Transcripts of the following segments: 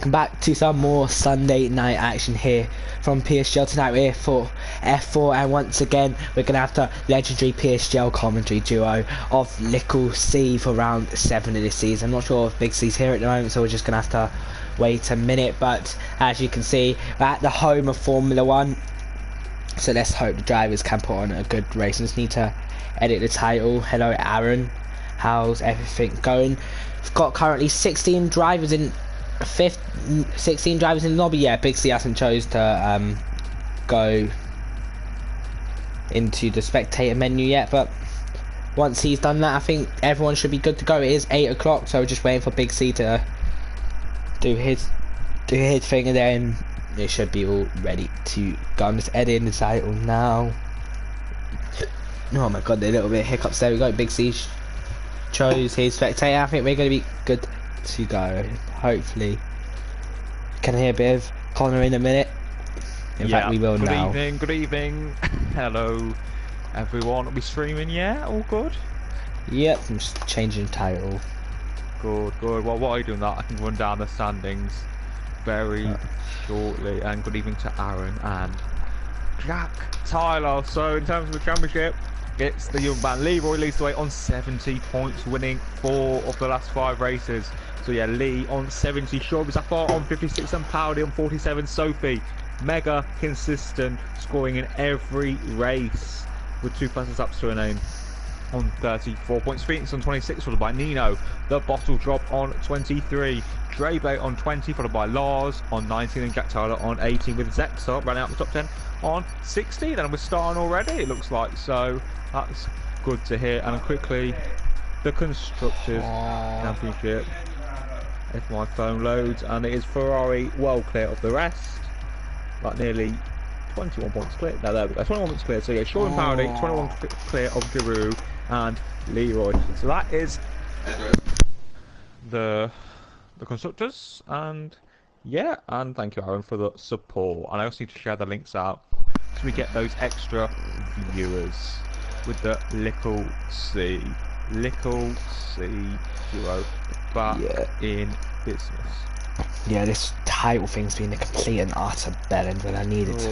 welcome back to some more Sunday night action here from PSGL. Tonight we're here for F4, and once again we're going to have the legendary PSGL commentary duo of Little C for round 7 of this season. I'm not sure if Big C's here at the moment, so we're just going to have to wait a minute, but as you can see, we're at the home of Formula 1, so let's hope the drivers can put on a good race. I just need to edit the title. Hello Aaron, how's everything going? We've got currently 16 drivers in 16 drivers in the lobby. Yeah, Big C hasn't chose to go into the spectator menu yet, but once he's done that, I think everyone should be good to go. It is 8 o'clock, so we're just waiting for Big C to do his thing, and then it should be all ready to go. I'm just editing the title now. Oh my god, there are a little bit of hiccups there. We got Big C chose his spectator. I think we're going to be good to go. Hopefully, can I hear a bit of Connor in a minute? In fact, we will now. Good evening. Hello, everyone. Are we streaming? Yeah, all good. Yep, I'm just changing title. Good. Well, while you're doing that, I can run down the standings very shortly. And good evening to Aaron and Jack Tyler. So, in terms of the championship, it's the young man Leroy leads the way on 70 points, winning 4 of the last 5 races. So yeah, Lee on 70, Shaw Zafar on 56, and Powdy on 47. Sophie, mega consistent, scoring in every race with 2 fastest laps to her name on 34 points. Phoenix on 26, followed by Nino. The Bottle Drop on 23. Drebe on 20, followed by Lars on 19, and Jack Tyler on 18, with Zexa running out the top 10 on 16. And we're starting already, it looks like, so that's good to hear. And quickly, the Constructors Championship. If my phone loads, and it is Ferrari well clear of the rest, like nearly 21 points clear. No, there we go, 21 points clear. So yeah, Shaw and Powdy, 21 clear of Giroux and Leroy. So that is the Constructors, and yeah, and thank you Aaron for the support. And I also need to share the links out so we get those extra viewers with the Little C duo back in business. Yeah, this title thing's been a complete and utter bellend when I need it to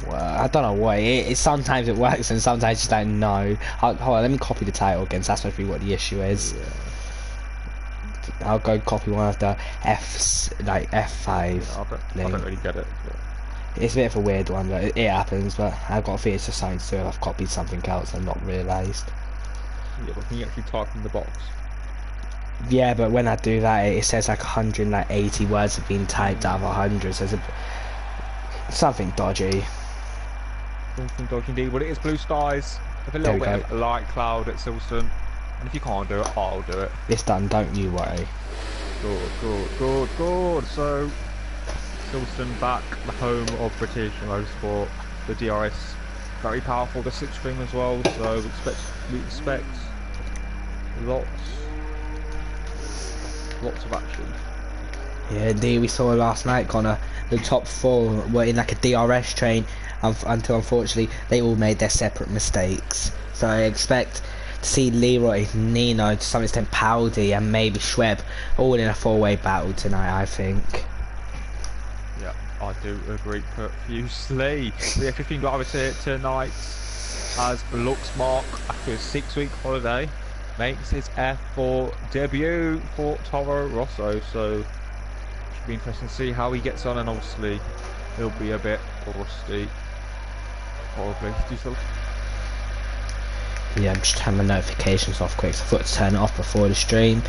work. I don't know why. It sometimes it works and sometimes I just don't know. Hold on, let me copy the title again, so that's supposed to be what the issue is. Yeah. I'll go copy one of the F5 I don't really get it. But it's a bit of a weird one, but it happens. But I've got a fear it's just something to do. I've copied something else and not realised. yeah, but can you actually type in the box? Yeah, but when I do that, it says like 180 words have been typed out of 100, so it's something dodgy. Something dodgy indeed. Well, it is blue skies with a little bit of a light cloud at Silverstone, and if you can't do it, I'll do it. It's done, don't you worry. Good. So, Silverstone back, the home of British Motorsport, the DRS, very powerful, the slipstream as well, so we expect lots of action. Yeah, indeed, we saw last night, Connor, the top 4 were in like a DRS train until unfortunately they all made their separate mistakes. So I expect to see Leroy, Nino, to some extent Powdy, and maybe Schweb all in a 4-way battle tonight, I think. Yeah, I do agree profusely. We have 15 drivers here tonight as Luxmark, after a 6-week holiday, makes his F4 debut for Toro Rosso, so should be interesting to see how he gets on, and obviously he'll be a bit rusty, probably. Yeah, I'm just turning my notifications off quick, so I thought to turn it off before the stream.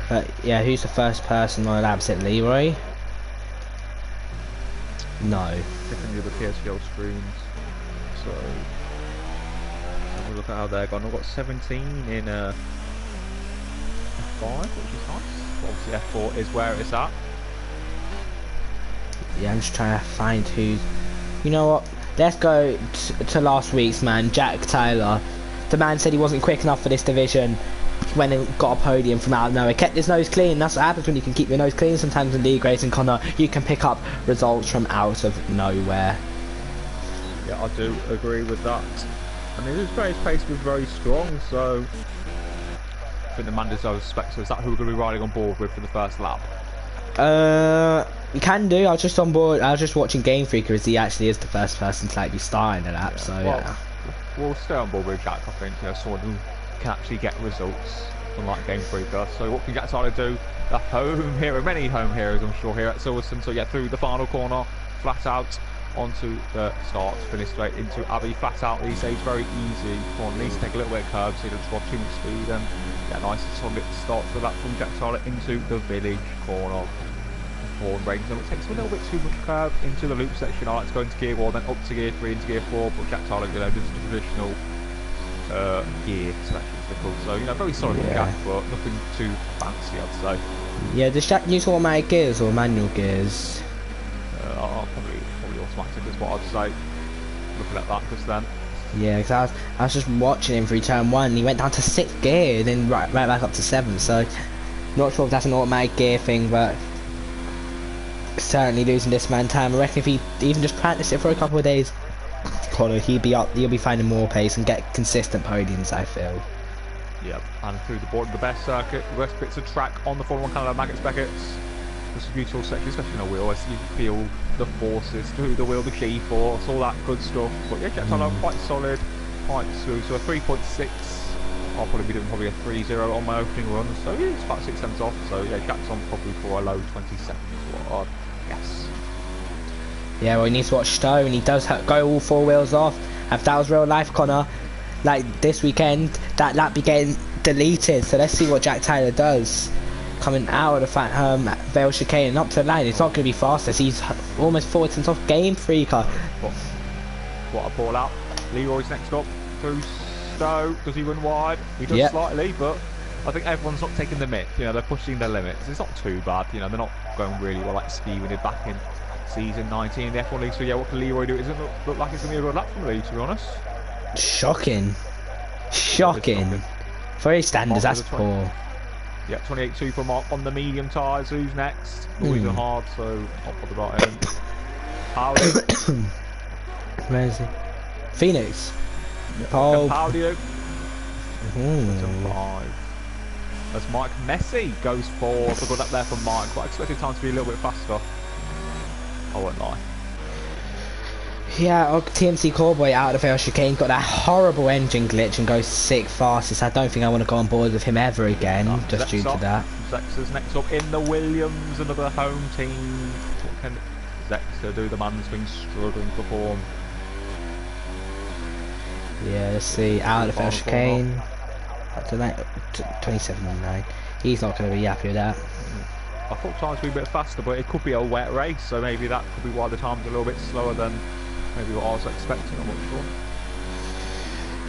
But yeah, who's the first person on the lab? Is it Leroy? No. Definitely the PSGL screens, so have a look at how they're gone. I've got 17 in F5, which is nice. Obviously F4 is where it's at. Yeah, I'm just trying to find who's... You know what? Let's go to last week's man, Jack Tyler. The man said he wasn't quick enough for this division. Went and got a podium from out of nowhere. Kept his nose clean. That's what happens when you can keep your nose clean. Sometimes in league race and Connor, you can pick up results from out of nowhere. Yeah, I do agree with that. I mean, his pace was very strong, so I think the man deserves respect. So is that who we're going to be riding on board with for the first lap? You can do. I was just on board. I was just watching Game Freaker as he actually is the first person to like be starting an app. Yeah. So Well, yeah. we'll stay on board with Jack. I think someone who can actually get results, unlike Game Freaker. So what can Jack Tyler do? The home hero, many home heroes, I'm sure, here at Silverstone. So yeah, through the final corner, flat out onto the start, finish straight into Abbey. Flat out these days, very easy. Corner needs to take a little bit of curve so he doesn't drop too much speed. And yeah, nice and solid start for that from Jack Tyler into the village corner. Range, and it takes a little bit too much curve into the loop section. I like to go into gear 1, then up to gear 3 into gear 4, but Jack Tyler, just a traditional gear selection. So very solid from Jack, but nothing too fancy, I'd say. Yeah, does Jack use automatic gears or manual gears? Probably automatic is what I'd say. Looking at that just then. Yeah, because I was just watching him through turn 1. He went down to 6th gear, and then right back up to 7th. So not sure if that's an automatic gear thing, but certainly losing this man time. I reckon if he even just practiced it for a couple of days, Connor, he'll be finding more pace and get consistent podiums, I feel. Yep, and through the board, the best circuit, the best bits of track on the Formula 1 Canada Maggots Beckett's. It's a beautiful section, especially in a wheel, as you feel the forces through the wheel, the G-force, all that good stuff. But yeah, Jack Tyler quite solid, quite smooth. So a 3.6. I'll probably be doing a 3.0 on my opening run. So yeah, it's about 6 cents off. So yeah, Jack's on probably for a low 27. What I'd guess. Yeah, well, he needs to watch Stowe, and he does go all 4 wheels off. If that was real life, Connor, like this weekend, that lap be getting deleted. So let's see what Jack Tyler does. Coming out of the Vale chicane and up to the line, it's not going to be fastest. He's almost 4 cents off Game Freaker. What a ball out. Leroy's next up through Stowe. Does he run wide? He does slightly, but I think everyone's not taking the mick. They're pushing their limits. It's not too bad. They're not going really well like Steve did back in season 19 the F1 League. So yeah, what can Leroy do? It doesn't look like it's going to be a good lap from Lee, to be honest. Shocking. For his standards, that's poor. Yeah, 28.2 for Mark on the medium tyres. Who's next? Always a hard, so not for the right end. Howdy. Where is he? Phoenix. Paul. Howdy. As Mike Messi goes for a good up there from Mike, but I expected time to be a little bit faster. I won't lie. Yeah, TMC Cowboy out of the chicane got that horrible engine glitch and goes 6th fastest. I don't think I want to go on board with him ever again, just due to that. Zexer's next up in the Williams, another home team. What can Zexer do? The man's been struggling to perform. Yeah, let's see. Out of the chicane. 27.9. He's not going to be happy with that. I thought times would be a bit faster, but it could be a wet race, so maybe that could be why the time's a little bit slower than maybe what I was expecting. I'm not sure.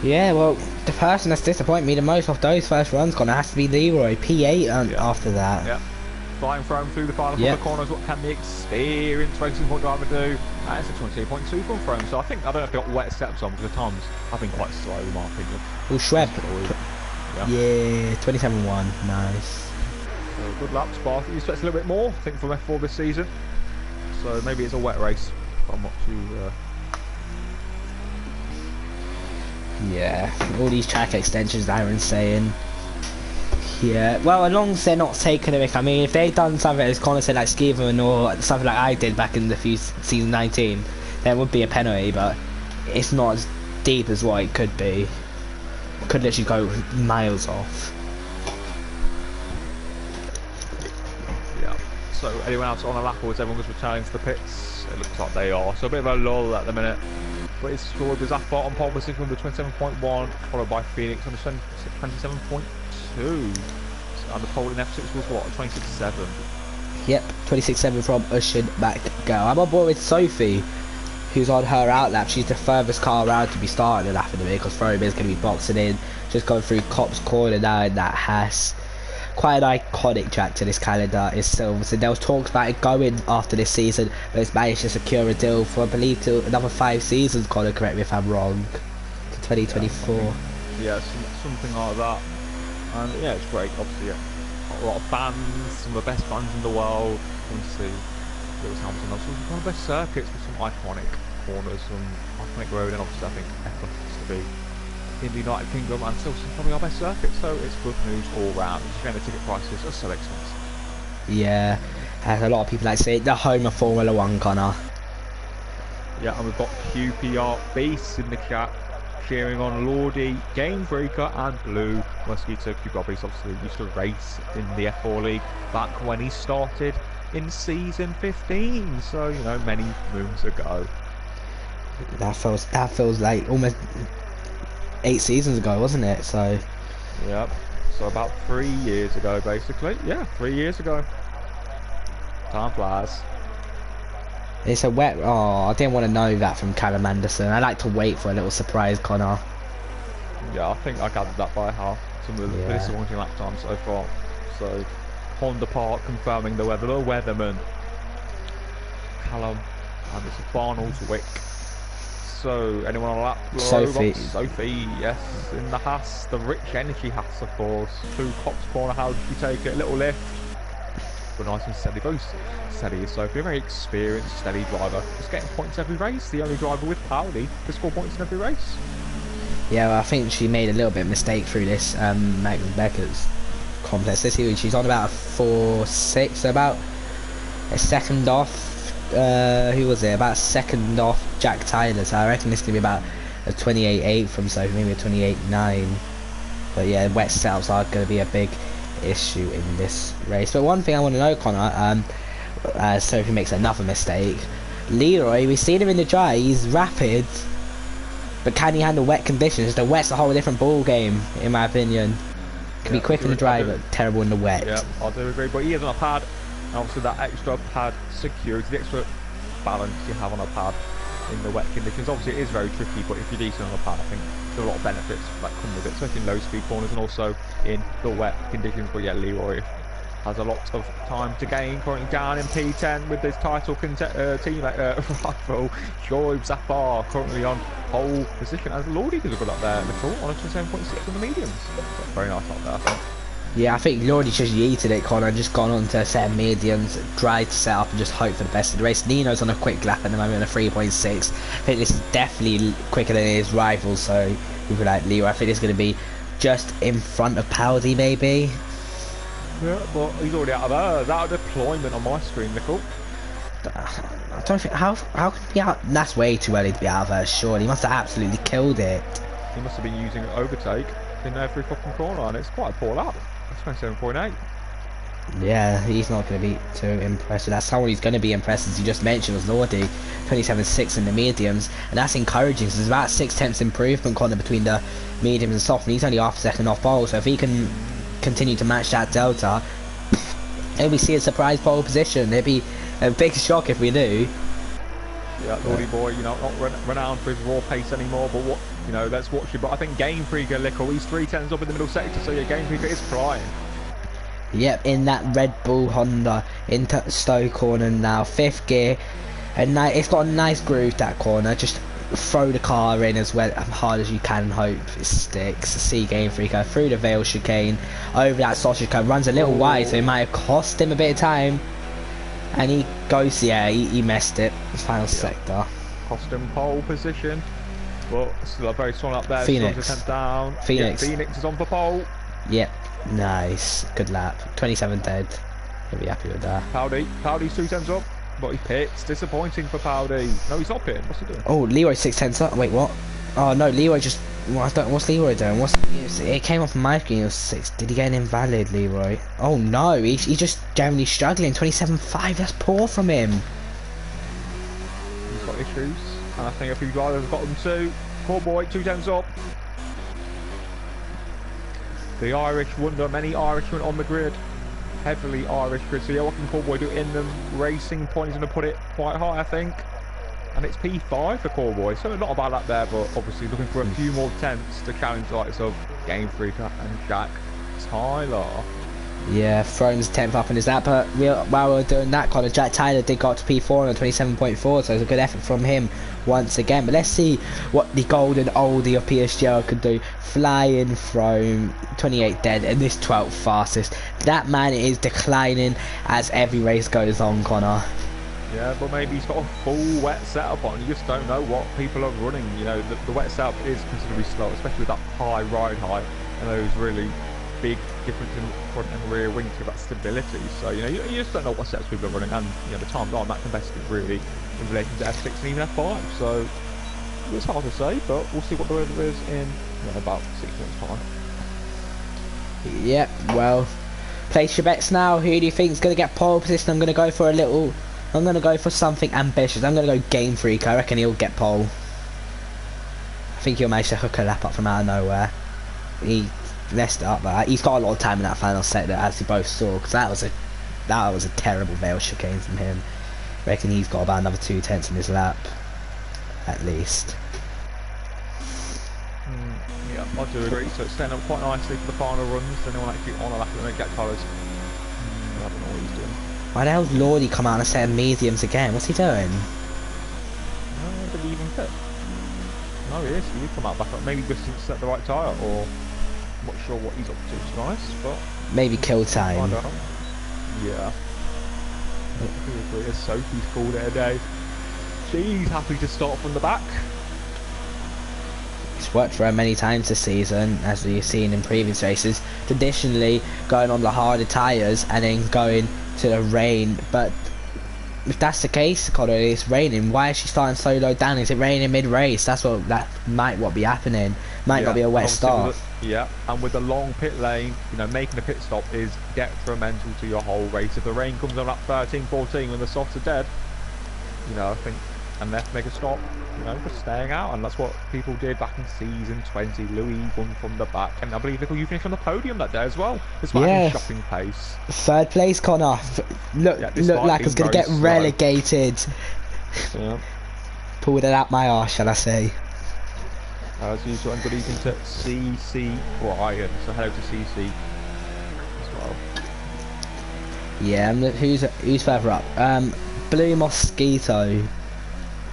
Yeah, well, the person that's disappointed me the most off those first runs gonna have to be Leroy. P8 after that. Yeah. Flying from through the final couple of corners. What can the experienced racing point driver do? It's a 28.2 from Frome, so I don't know if they got wet steps on because the times have been quite slow in my opinion. Oh, Schweb. Yeah, 27.1. Nice. So good lap, Spark. You expect a little bit more, I think, from F4 this season. So maybe it's a wet race. But I'm not too. Yeah, all these track extensions, Aaron's saying. Yeah, well, as long as they're not taking a risk. I mean, if they'd done something as Connor said, like Skeevan or something like I did back in the season 19, there would be a penalty, but it's not as deep as what it could be. It could literally go miles off. Yeah. So anyone else on a lap, or is everyone just returning to the pits? It looks like they are. So a bit of a lull at the minute. But it's scored with Zaffbot on pole position with the 27.1, followed by Phoenix on the 27.2. And the pole in F6 was what, 26.7? Yep, 26.7 from Ushin back go. I'm on board with Sophie, who's on her outlap. She's the furthest car around to be starting the lap in the minute because Frome is going to be boxing in, just going through Cop's Corner now in that Haas. Quite an iconic track to this calendar is Silverstone. There was talks about it going after this season, but it's managed to secure a deal for I believe to another 5 seasons. Connor, correct me if I'm wrong. To 2024. Yeah, something like that. And yeah, it's great. Obviously, a lot of fans, some of the best fans in the world. Come to see Lewis Hamilton. Also, one of the best circuits with some iconic corners, some iconic road, and obviously I think F1 has to be in the United Kingdom, and still probably our best circuit, so it's good news all round. It's shame the ticket prices are so expensive. Yeah, As a lot of people like to say, the home of Formula One, Connor. Yeah, and we've got QPR Beasts in the chat cheering on Lordy, Game Freaker, and Blue Mosquito. QPR Beasts obviously used to race in the F4 League back when he started in season 15, so you know, many moons ago. That feels like almost 8 seasons ago, wasn't it? So. Yep. So about 3 years ago, basically. Yeah, 3 years ago. Time flies. It's a wet. Oh, I didn't want to know that from Callum Anderson. I like to wait for a little surprise, Connor. Yeah, I think I gathered that by half. Some of the disappointing lap times so far. So, Honda Park confirming the weather. The weatherman. Callum. And it's a Barnell's Wick. So, anyone on a lap? Sophie. Sophie, yes. In the Haas. The Rich Energy Haas, of course. Through Cops Corner. How did you take it? A little lift. But nice and steady. Very steady is Sophie. A very experienced, steady driver. Just getting points every race. The only driver with Powley to score points in every race. Yeah, well, I think she made a little bit of mistake through this Magnus Becker's complex. This year she's on about a 4.6, so about a second off. Who was it? About a second off Jack Tyler. So I reckon this could be about a 28.8 from Sophie, maybe a 28.9. But yeah, wet setups are going to be a big issue in this race. But one thing I want to know, Connor, Sophie makes another mistake. Leroy, we've seen him in the dry, he's rapid, but can he handle wet conditions? The wet's a whole different ball game, in my opinion. Can be quick in the dry, but terrible in the wet. Yeah, I do agree, but he is on a pad, and obviously that extra pad security, the extra balance you have on a pad in the wet conditions. Obviously it is very tricky, but if you're decent on a pad, I think there are a lot of benefits that come with it, especially in low speed corners and also in the wet conditions. But yeah, Leroy has a lot of time to gain, currently down in P10 with his title teammate rival Shoaib Zafar, currently on pole position, as Lordy does a good up there, Little on a 27.6 on the mediums. That's very nice up there, I think. Yeah, I think Lordy's just yeeted it, Connor, and just gone on to a set of mediums, tried to set up and just hope for the best of the race. Nino's on a quick lap at the moment, on a 3.6. I think this is definitely quicker than his rivals, so people like Leo, I think it's going to be just in front of Powdy, maybe. Yeah, but he's already out of there. That deployment on my screen, Nickel. I don't think, how can he be out? That's way too early to be out of there, surely. He must have absolutely killed it. He must have been using overtake in every fucking corner, and it's quite a poor lap. That's 27.8. Yeah, he's not going to be too impressed. That's someone who's going to be impressed, as you just mentioned, was Lordy, 27.6 in the mediums, and that's encouraging. So there's about 6/10 improvement, Connor, between the mediums and soft, and he's only half a second off pole. So if he can continue to match that delta, and we see a surprise pole position, it'd be a big shock if we do. Yeah, Lordy boy, you know, not renowned for his raw pace anymore, but what, you know, let's watch it. But I think Game Freaker, Lickle, he's 3/10s up in the middle sector, so yeah, Game Freaker is flying. Yep, in that Red Bull Honda into Stowe corner now, 5th gear, and it's got a nice groove, that corner. Just throw the car in as well as hard as you can and hope it sticks. See Game Freaker through the Vale chicane, over that sausage curve, runs a little wide, so it might have cost him a bit of time. And he goes, yeah, he messed it. Final sector. Cost him pole position, but still a very strong up there. Phoenix. Down. Phoenix. Yeah, Phoenix is on for pole. Yep, nice. Good lap. 27 dead. He'll be happy with that. Powdy's 2/10s up, but he pits. Disappointing for Powdy. No, he's not pitting. What's he doing? Oh, Leroy 6/10s up. Wait, what? Oh no, Leroy just. What's Leroy doing? It came off my screen. It was 6. Did he get an invalid, Leroy? Oh no, he's just generally struggling. 27.5. That's poor from him. He's got issues, and I think a few drivers have got them too. Poor boy, 2/10s up. The Irish wonder, many Irishmen on the grid. Heavily Irish grid. So yeah, what can Poor Boy do in the racing point? He's going to put it quite high, I think. And it's P5 for Poor Boy. So not a bad lap there, but obviously looking for a few more tenths to challenge the likes of Game Freaker and Jack Tyler. Yeah, Throne's 10th up in his lap, but while we were doing that, Connor, Jack Tyler did go up to P4 on 27.4, so it's a good effort from him once again. But let's see what the golden oldie of PSGL could do. Flying Throne, 28 dead, and this 12th fastest. That man is declining as every race goes on, Connor. Yeah, but maybe he's got a full wet setup on. You just don't know what people are running. You know, the wet setup is considerably slow, especially with that high ride height and those really big difference in front and rear wing to that stability. So you know, you just don't know what sets people are running, and you know the times aren't that competitive really in relation to F6 and even F5. So it's hard to say, but we'll see what the weather is in about 6 minutes time. Yep. Well, place your bets now. Who do you think is going to get pole position? I'm going to go for a little. I'm going to go for something ambitious. I'm going to go Game Freak. I reckon he'll get pole. I think he'll manage to hook a lap up from out of nowhere. He messed it up, but he's got a lot of time in that final sector, as we both saw, because that was a terrible veil chicane from him. I reckon he's got about another 2/10 in his lap, at least. Yeah, I do agree. So it's setting up quite nicely for the final runs. Anyone actually on a lap and then get colours. I don't know what he's doing. Why the hell's Lordy come out and set mediums again? What's he doing? No, did he even fit? No, he is. He's come out back up. Maybe just didn't set the right tyre, or I'm not sure what he's up to, to be honest, but Maybe kill time. Yeah. Sophie's called it a day. She's happy to start from the back. It's worked for her many times this season, as we've seen in previous races. Traditionally, going on the harder tyres and then going to the rain. But if that's the case, Connor, it's raining. Why is she starting so low down? Is it raining mid-race? That might be happening. Might not be a wet start. Yeah, and with the long pit lane, you know, making a pit stop is detrimental to your whole race. If the rain comes on lap 13, 14 when the softs are dead, you know, I think, and they have to make a stop, you know, just staying out, and that's what people did back in season 20. Louis won from the back, and I believe you finished on the podium that day as well. Despite his shocking pace. Third place, Connor. Look like it's going to get relegated. Yeah. Pulled it out my arse, shall I say. As usual, and good evening to CC Brian. So hello to CC as well. Yeah, who's further up? Blue Mosquito,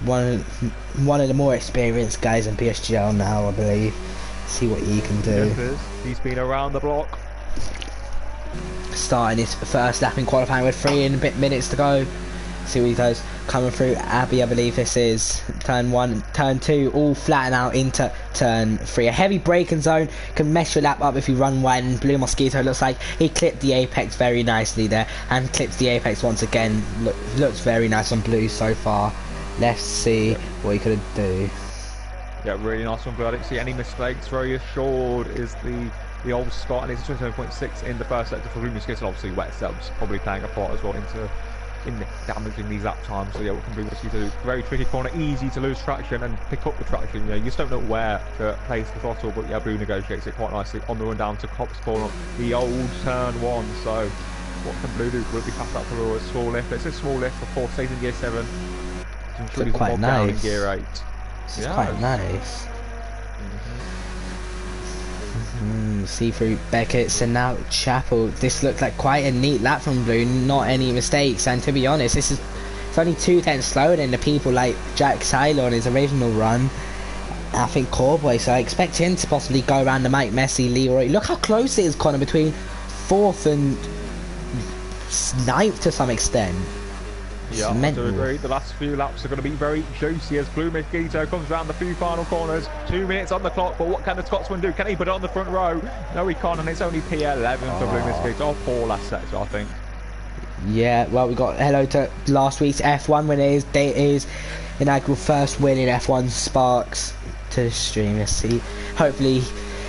one of the more experienced guys in PSGL now, I believe. See what he can do. Yes, he's been around the block. Starting his first lap in qualifying with 3 and a bit minutes to go. See what he does. Coming through Abbey, I believe this is turn 1, turn 2, all flatten out into turn 3. A heavy braking zone can mess your lap up if you run wide, and Blue Mosquito looks like he clipped the apex very nicely there, and clips the apex once again. Looks very nice on Blue so far. Let's see what he could do. Yeah, really nice one, Blue. I didn't see any mistakes. Very assured is the old Scott, and it's 27.6 in the first sector for Blue Mosquito. Obviously, wet subs probably playing a part as well in damaging these lap times. So yeah, what can Blue Mosquito do? Very tricky corner, easy to lose traction and pick up the traction. You know, you just don't know where to place the throttle, but yeah, Blue negotiates it quite nicely on the run down to Cops Corner, the old turn 1. So what can Blue do? Will be past that for a small lift? It's a small lift, of course, stays in gear 7. It's quite nice. In gear 8. It's quite nice. See through Beckett's and now Chapel. This looked like quite a neat lap from Blue, not any mistakes, and to be honest, it's only 2/10 slower than the people like Jack Taylor on his original run. I think Corboy, so I expect him to possibly go around the Mike Messi, Leroy. Look how close it is, Connor, between 4th and 9th to some extent. Yeah, I do agree. The last few laps are going to be very juicy as Blue Mosquito comes around the few final corners. 2 minutes on the clock, but what can the Scotsman do? Can he put it on the front row? No, he can't, and it's only P11 for Blue Mosquito. Poor last sector, I think. Yeah, well, we got hello to last week's F1 winner. His inaugural first win in F1 Sparks to the stream. Let's see. Hopefully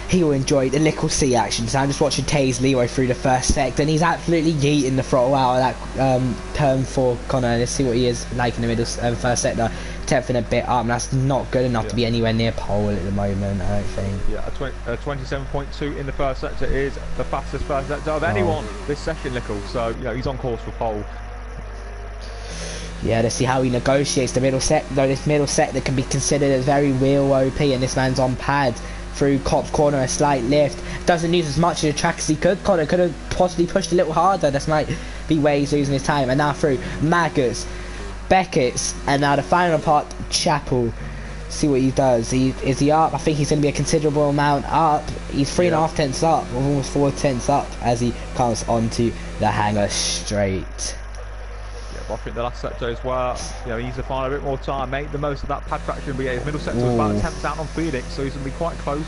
he will enjoy the little C action. So I'm just watching Taze Leroy through the first sector, and he's absolutely yeeting the throttle out of that turn 4 Connor. Let's see what he is like in the middle first sector. 10th and a bit up, and that's not good enough to be anywhere near pole at the moment, I don't think. Yeah, a 27.2 in the first sector is the fastest first sector of anyone this session, Lickle. So, you know, he's on course for pole. Yeah, let's see how he negotiates the middle sector. Though this middle sector can be considered as very wheel OP, and this man's on pad. Through Cop's Corner, a slight lift. Doesn't use as much of the track as he could. Connor could have possibly pushed a little harder. This might be where he's losing his time. And now through Maggots, Beckett's, and now the final part, Chapel. See what he does. Is he up? I think he's going to be a considerable amount up. He's 3.5 tenths up, almost 4 tenths up as he comes onto the hanger straight. I think the last sector as well, you know, he needs to find a bit more time, make the most of that pad traction, but yeah, his middle sector was about a 10th down on Phoenix, so he's going to be quite close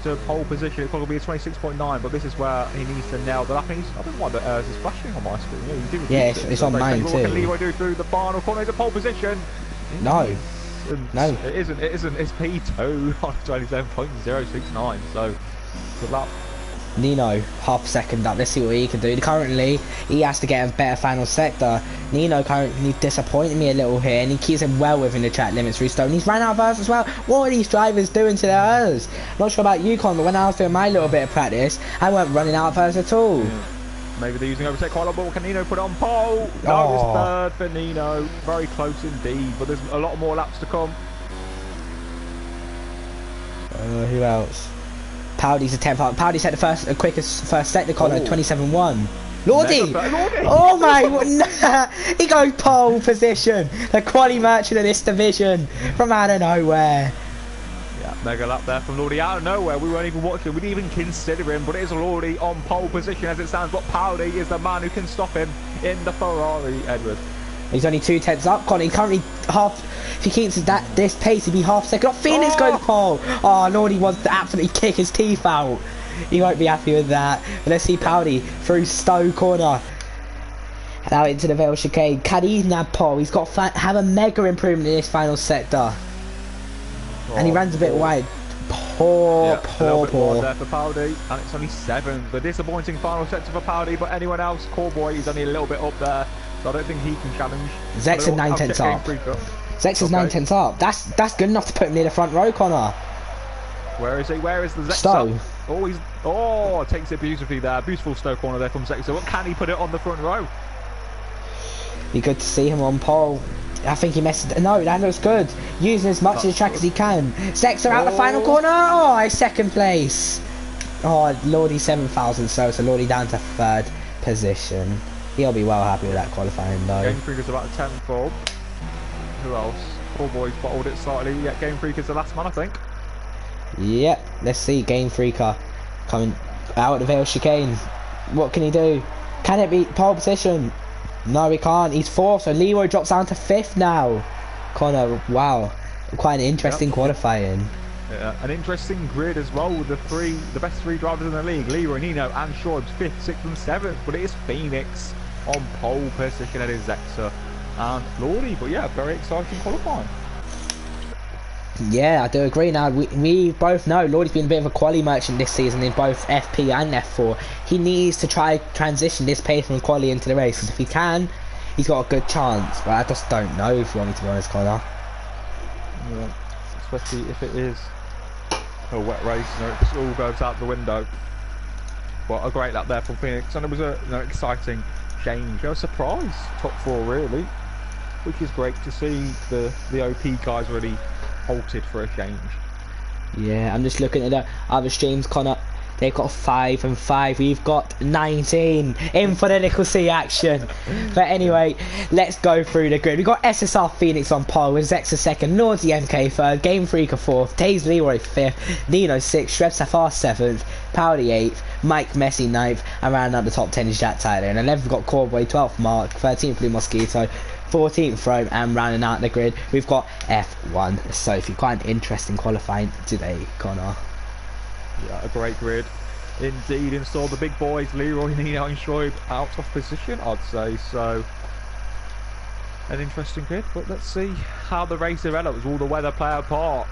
to pole position. It's probably be a 26.9, but this is where he needs to nail the lap. I don't know why the errors is flashing on my screen. Yeah, you do yeah, it's on mine too. What can Leroy do through the final corner? He's a pole position. No. No. It isn't. It's P2 on 27.069, so good luck. Nino, half a second up. Let's see what he can do. Currently, he has to get a better final sector. Nino currently disappointing me a little here, and he keeps him well within the track limits through Stone. He's ran out of hers as well. What are these drivers doing to their hers? Not sure about you, Con, but when I was doing my little bit of practice, I weren't running out of hers at all. Yeah. Maybe they're using overtake quite a lot, but can Nino put it on pole? No, it's third for Nino. Very close indeed, but there's a lot more laps to come. Who else? Powdy's a 10th. Powdy set the quickest first sector corner, 27.1. Lordy! Oh my! He goes pole position. The quali merchant of this division from out of nowhere. Yeah, mega lap there from Lordy out of nowhere. We weren't even watching. We didn't even consider him, but it is Lordy on pole position as it stands. But Powdy is the man who can stop him in the Ferrari, Edward. He's only 2/10 up. Connie currently half. If he keeps this pace, he'd be half second. Oh, Phoenix goes pole. Oh, Lordy wants to absolutely kick his teeth out. He won't be happy with that. But let's see Powdy through Stowe corner. Now into the Vale chicane. Can he nab pole? He's got to have a mega improvement in this final sector. And he runs a bit wide. Poor there for Powdy, and it's only 7. The disappointing final sector for Powdy, but anyone else, Corboy, is only a little bit up there, so I don't think he can challenge. Zex is 9/10 up. Zex is 9/10 up. That's good enough to put him near the front row, Connor. Where is he? Where is the Zex? Stowe. Takes it beautifully there. Beautiful Stowe corner there from Zex. So what can he put it on the front row? Be good to see him on pole. I think he messed. No, that looks good. Using as much of the track as he can. Zexer out the final corner. Oh, he's second place. Oh, Lordy 7,000. So Lordy down to 3rd position. He'll be well happy with that qualifying though. Game Freak is about 10 for. Who else? Poor boy's bottled it slightly. Yeah, Game Freak is the last man, I think. Yep. Let's see Game Freaker coming out of the Vale chicane. What can he do? Can it be pole position? No, he can't. He's 4th, so Leroy drops down to 5th now. Connor, wow, quite an interesting qualifying. Yeah, an interesting grid as well with the best 3 drivers in the league, Leroy, Nino, and Shoibs, 5th, 6th, and 7th. But it is Phoenix on pole position. That is Zexa and Lordy. But yeah, very exciting qualifying. Yeah, I do agree. Now we both know Lordy's been a bit of a quali merchant this season in both FP and F4. He needs to try transition this pace from quali into the race, because if he can, he's got a good chance. But I just don't know, if you want me to be honest, Connor. Yeah, especially if it is a wet race, it just all goes out the window. But a great lap there from Phoenix, and it was a exciting change. A surprise top 4 really, which is great to see the OP guys really halted for a change. Yeah, I'm just looking at the other streams, Connor. They've got 5 and 5. We've got 19 in for the little C action. But anyway, let's go through the grid. We've got SSR Phoenix on pole with Zexa 2nd, Lordy MK 3rd, Game Freaker 4th, Taze Leroy 5th, Nino 6th, Shred Safar 7th, Powdy 8th, Mike Messi 9th, and rounding out the top 10 is Jack Tyler. And 11th we've got Corboy, 12th Mark, 13th Blue Mosquito, 14th Rome, and rounding out the grid we've got F1 Sophie. Quite an interesting qualifying today, Connor. Yeah, a great grid indeed. And saw the big boys Leroy, Nino, and Shoib out of position, I'd say. So an interesting grid, but let's see how the race develops. Will the weather play a part?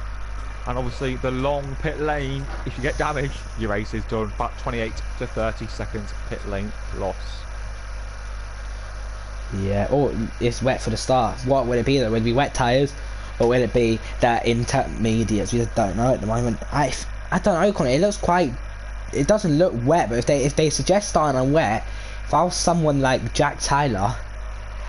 And obviously the long pit lane, if you get damaged, your race is done. About 28 to 30 seconds pit lane loss. Yeah, it's wet for the start. What will it be though? Will it be wet tyres, or will it be that intermediates? We just don't know at the moment. I don't know, Connor. It looks quite. It doesn't look wet, but if they suggest starting on wet, if I was someone like Jack Tyler,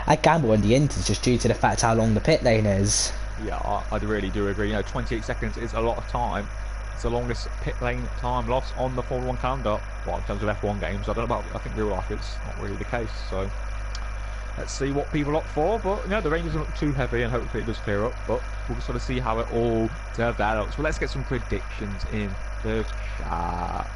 I'd gamble on the inters just due to the fact how long the pit lane is. Yeah, I really do agree. 28 seconds is a lot of time. It's the longest pit lane time loss on the Formula 1 calendar. Well, in terms of F1 games, I don't know about. I think real life it's not really the case. So let's see what people opt for. But the range doesn't look too heavy, and hopefully it does clear up. But we'll just sort of see how it all develops. Well, let's get some predictions in the chat.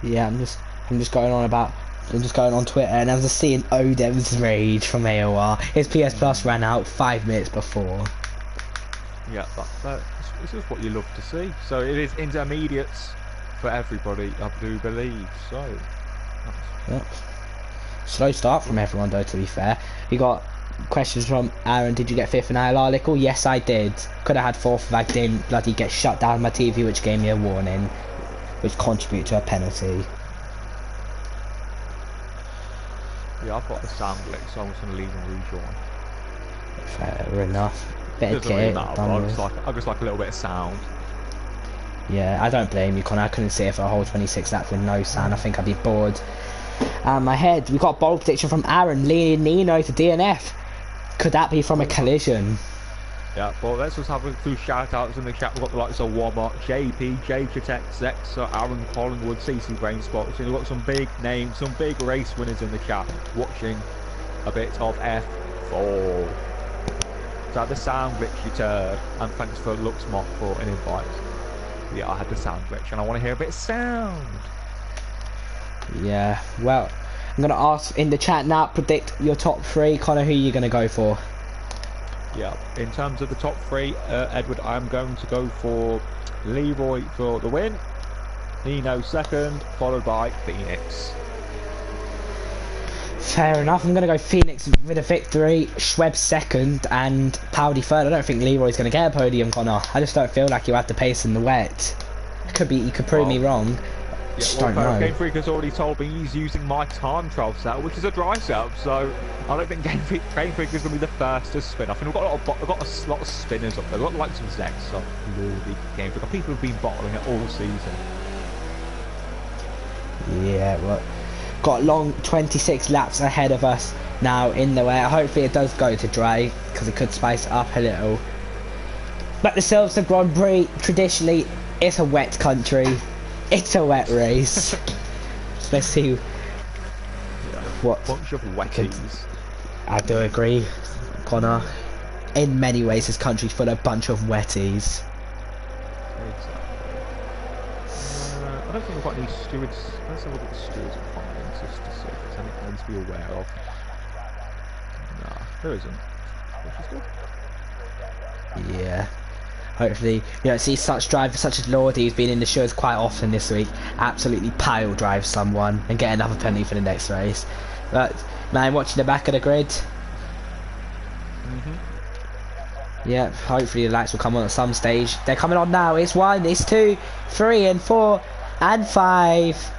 Yeah, I'm just going on Twitter, and I was seeing Odem's rage from AOR. His PS Plus ran out 5 minutes before. Yeah, this is what you love to see. So it is intermediates for everybody, I do believe. So, Yep. Slow start from everyone though, to be fair. We got questions from Aaron. Did you get 5th in ILR, Lickle? Yes, I did. Could have had 4th if I didn't bloody get shut down my TV, which gave me a warning, which contributed to a penalty. yeah, I've got the sound glitch, so I'm just going to leave and rejoin. Fair enough. Bit of Doesn't really kit. matter, I just like a little bit of sound. Yeah, I don't blame you, Connor. I couldn't sit here for a whole 26 laps with no sound. I think I'd be bored. My head, we got a bold prediction from Aaron, leading Nino to DNF. Could that be from a collision? Yeah, well, let's just have a few shout-outs in the chat. We've got the likes of Wommer, JP, J-Tech, Zexa, Aaron Collingwood, CC Brainspot. So we've got some big names, some big race winners in the chat watching a bit of F4. So the sound glitch you turd, and thanks for Luxmock for an invite. Yeah, I had the sound glitch, and I want to hear a bit of sound. Yeah, well, I'm going to ask in the chat now, predict your top 3. Connor, who are you going to go for? Yeah, in terms of the top 3, Edward, I'm going to go for Leroy for the win, Nino second, followed by Phoenix. Fair enough. I'm going to go Phoenix with a victory, Schweb second, and Powdy third. I don't think Leroy's going to get a podium, Connor. I just don't feel like you had the pace in the wet. You could prove me wrong. Yeah, don't know. Game Freak has already told me he's using my time trial setup, which is a dry setup, so I don't think Game Freak is going to be the first to spin. I think we've got a lot of spinners up there. We've got like some Zex up, Lordy, Game Freak. People have been bottling it all season. Yeah, well, got long 26 laps ahead of us now in the way. Hopefully it does go to dry, because it could spice it up a little. But the Silverstone Grand Prix, traditionally, it's a wet country. It's a wet race. Let's see what. Bunch of wetties. I do agree, Connor. In many ways, this country's full of a bunch of wetties. Exactly. I don't think we've got any stewards. Let's have a look at the stewards' comments just to see if there's anything to be aware of. Nah, there isn't. Which is good. Yeah. Hopefully, you don't see such drivers such as Lordy, who's been in the shows quite often this week, absolutely pile drive someone and get another penalty for the next race. But, man, watching the back of the grid. Yeah, hopefully the lights will come on at some stage. They're coming on now. It's 1, it's 2, 3 and 4 and 5.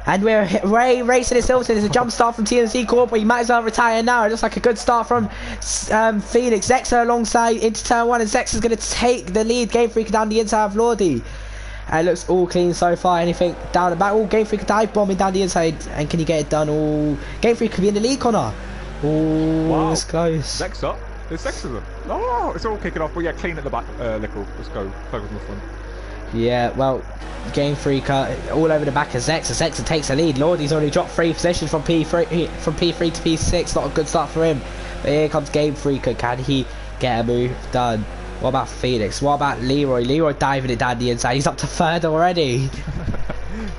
And we're racing it still. There's a jump start from TNC Corp, but you might as well retire now. It looks like a good start from Phoenix. Zexa alongside into turn 1, and Zexa's going to take the lead. Game Freak down the inside of Lordy. And it looks all clean so far. Anything down the back? Oh, Game Freak dive bombing down the inside. And can you get it done? Oh, Game Freak could be in the lead, Connor. Oh, wow. It's close. Zexa. It's Zexa. Oh, it's all kicking off. But yeah, clean at the back, Lickle. Let's go. Focus on the front. Yeah, well, Game Freak all over the back of Zexa. Zexa takes the lead. Lordy's already dropped 3 positions from P3 to P6. Not a good start for him. But here comes Game Freak. Can he get a move done? What about Phoenix? What about Leroy? Leroy diving it down the inside. He's up to 3rd already.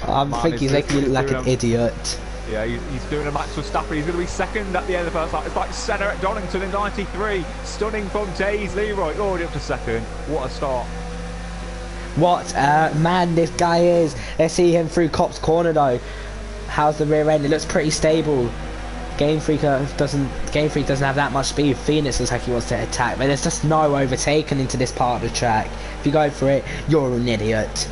I think he's making me look like an idiot. Yeah, he's doing a Max Verstappen. He's going to be second at the end of the first lap. It's like Senna at Donington in 93. Stunning from Taze. Leroy already up to 2nd. What a start. What man this guy is. Let's see him through Cop's corner though. How's the rear end? It looks pretty stable. Game Freak doesn't have that much speed. Phoenix looks like he wants to attack, but there's just no overtaking into this part of the track. If you go for it, you're an idiot.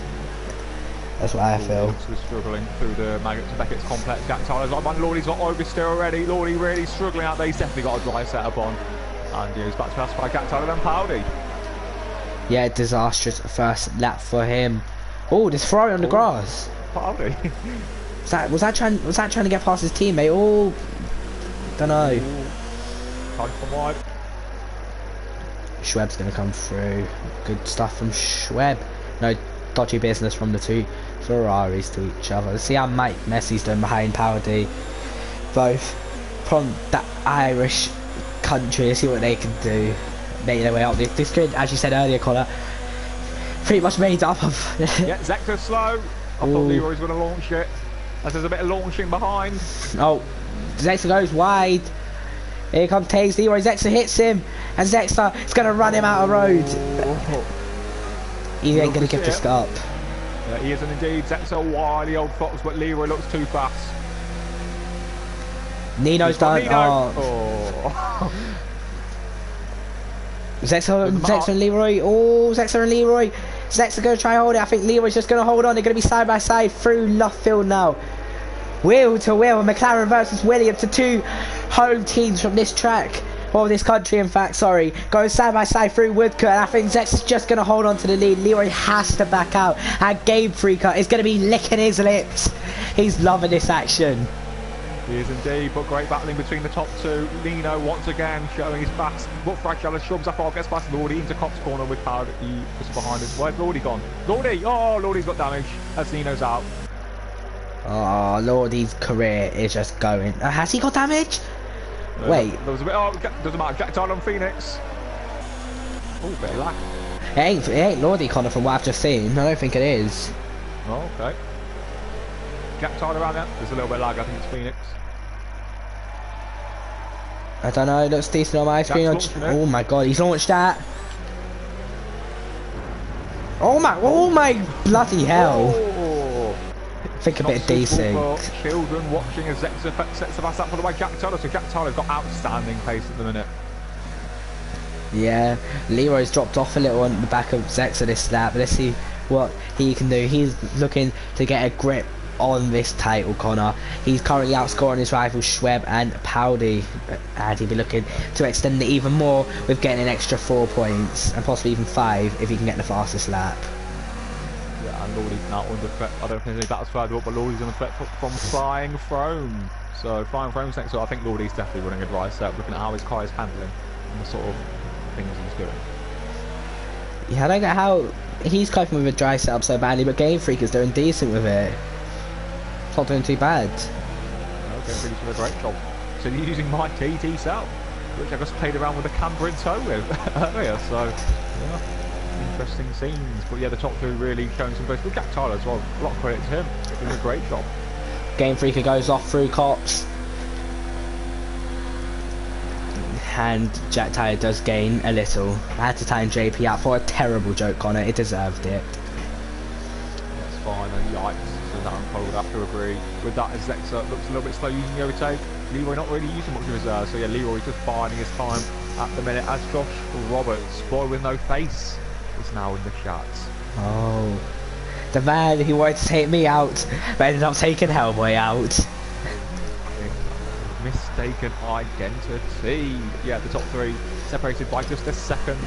That's what I feel. We're struggling through the Beckett's complex. Jack Tyler's like, man, Lordy's got oversteer already. Lordy really struggling out there. He's definitely got a dry setup on. And he's back to pass by Jack Tyler and Powdy. Yeah, disastrous first lap for him. Oh, just throw it on the grass. Powdy. Was that trying to get past his teammate? Oh, don't know. Time from wide. Schweb's gonna come through. Good stuff from Schweb. No dodgy business from the 2 Ferraris to each other. Let's see how Mike Messi's doing behind Powdy. Both from that Irish country. Let's see what they can do. Make their way up. This grid, as you said earlier, Connor, pretty much made up of. Yeah, Zexa slow. I thought Leroy's going to launch it. As there's a bit of launching behind. Oh, Zexa goes wide. Here comes Taze. Leroy Zexa hits him, and Zexa is going to run him out of road. He ain't going to give this up. Yeah, he isn't indeed. Zexa wily old fox, but Leroy looks too fast. Nino's done. Nino. Oh. Zexa and Leroy. Oh, Zexa and Leroy. Zexa going to try and hold it. I think Leroy's just going to hold on. They're going to be side by side through Luffield now. Wheel to wheel. McLaren versus Williams, the two home teams from this track. Or this country, in fact, sorry. Going side by side through Woodcote. And I think Zexa's just going to hold on to the lead. Leroy has to back out. And Gabe Freaker is going to be licking his lips. He's loving this action. He is indeed, but great battling between the top two. Nino once again showing his fast, but fragile as shrubs after gets past Lordy into Cop's corner with Powder just behind us. Where's Lordy gone? Lordy! Oh, Lordy's got damage as Nino's out. Oh, Lordy's career is just going. Has he got damage? Wait. There was a bit. Oh, doesn't matter. Jack Tyler on Phoenix. Oh, bit of lag. It ain't Lordy, Connor, from what I've just seen. I don't think it is. Oh, okay. Jack Tyler around there. There's a little bit of lag. I think it's Phoenix. I don't know. It looks decent on my screen. Oh my god, he's launched that. Oh my bloody hell. Oh. I think a bit of decent. Children watching as Zexa sets the pass up for the way Jack Tyler. So Jack Tyler's got outstanding pace at the minute. Yeah, Leroy's dropped off a little on the back of Zexa this lap. Let's see what he can do. He's looking to get a grip on this title, Connor. He's currently outscoring his rivals Schweb and Powdy, and he'll be looking to extend it even more with getting an extra 4 points and possibly even 5 if he can get the fastest lap. Yeah, and Lordy's now under threat. I don't think that's further up, but Lordy's under threat from Flying Throne. So Flying Throne's next, so I think Lordy's definitely running a dry set, looking at how his car is handling and the sort of things he's doing. Yeah, I don't get how he's coping with a dry setup so badly, but Game Freak is doing decent with it. It's not doing too bad. No, Game Freak's doing a great job. So you're using my TT cell, which I just played around with the camber in tow with earlier, so yeah, interesting scenes. But yeah, the top two really showing some boost. With Jack Tyler as well, a lot of credit to him, doing a great job. Game Freaker goes off through Cops. And Jack Tyler does gain a little. I had to time JP out for a terrible joke, Connor. It deserved it. That's fine, and yikes. So that Cole would have to agree with that as Zexa looks a little bit slow using the overtake. Leroy not really using much of his so yeah, Leroy's just biding his time at the minute as Josh Roberts, boy with no face, is now in the shots. Oh, the man who wanted to take me out but ended up taking Hellboy out. Mistaken identity. Yeah, the top three separated by just a second.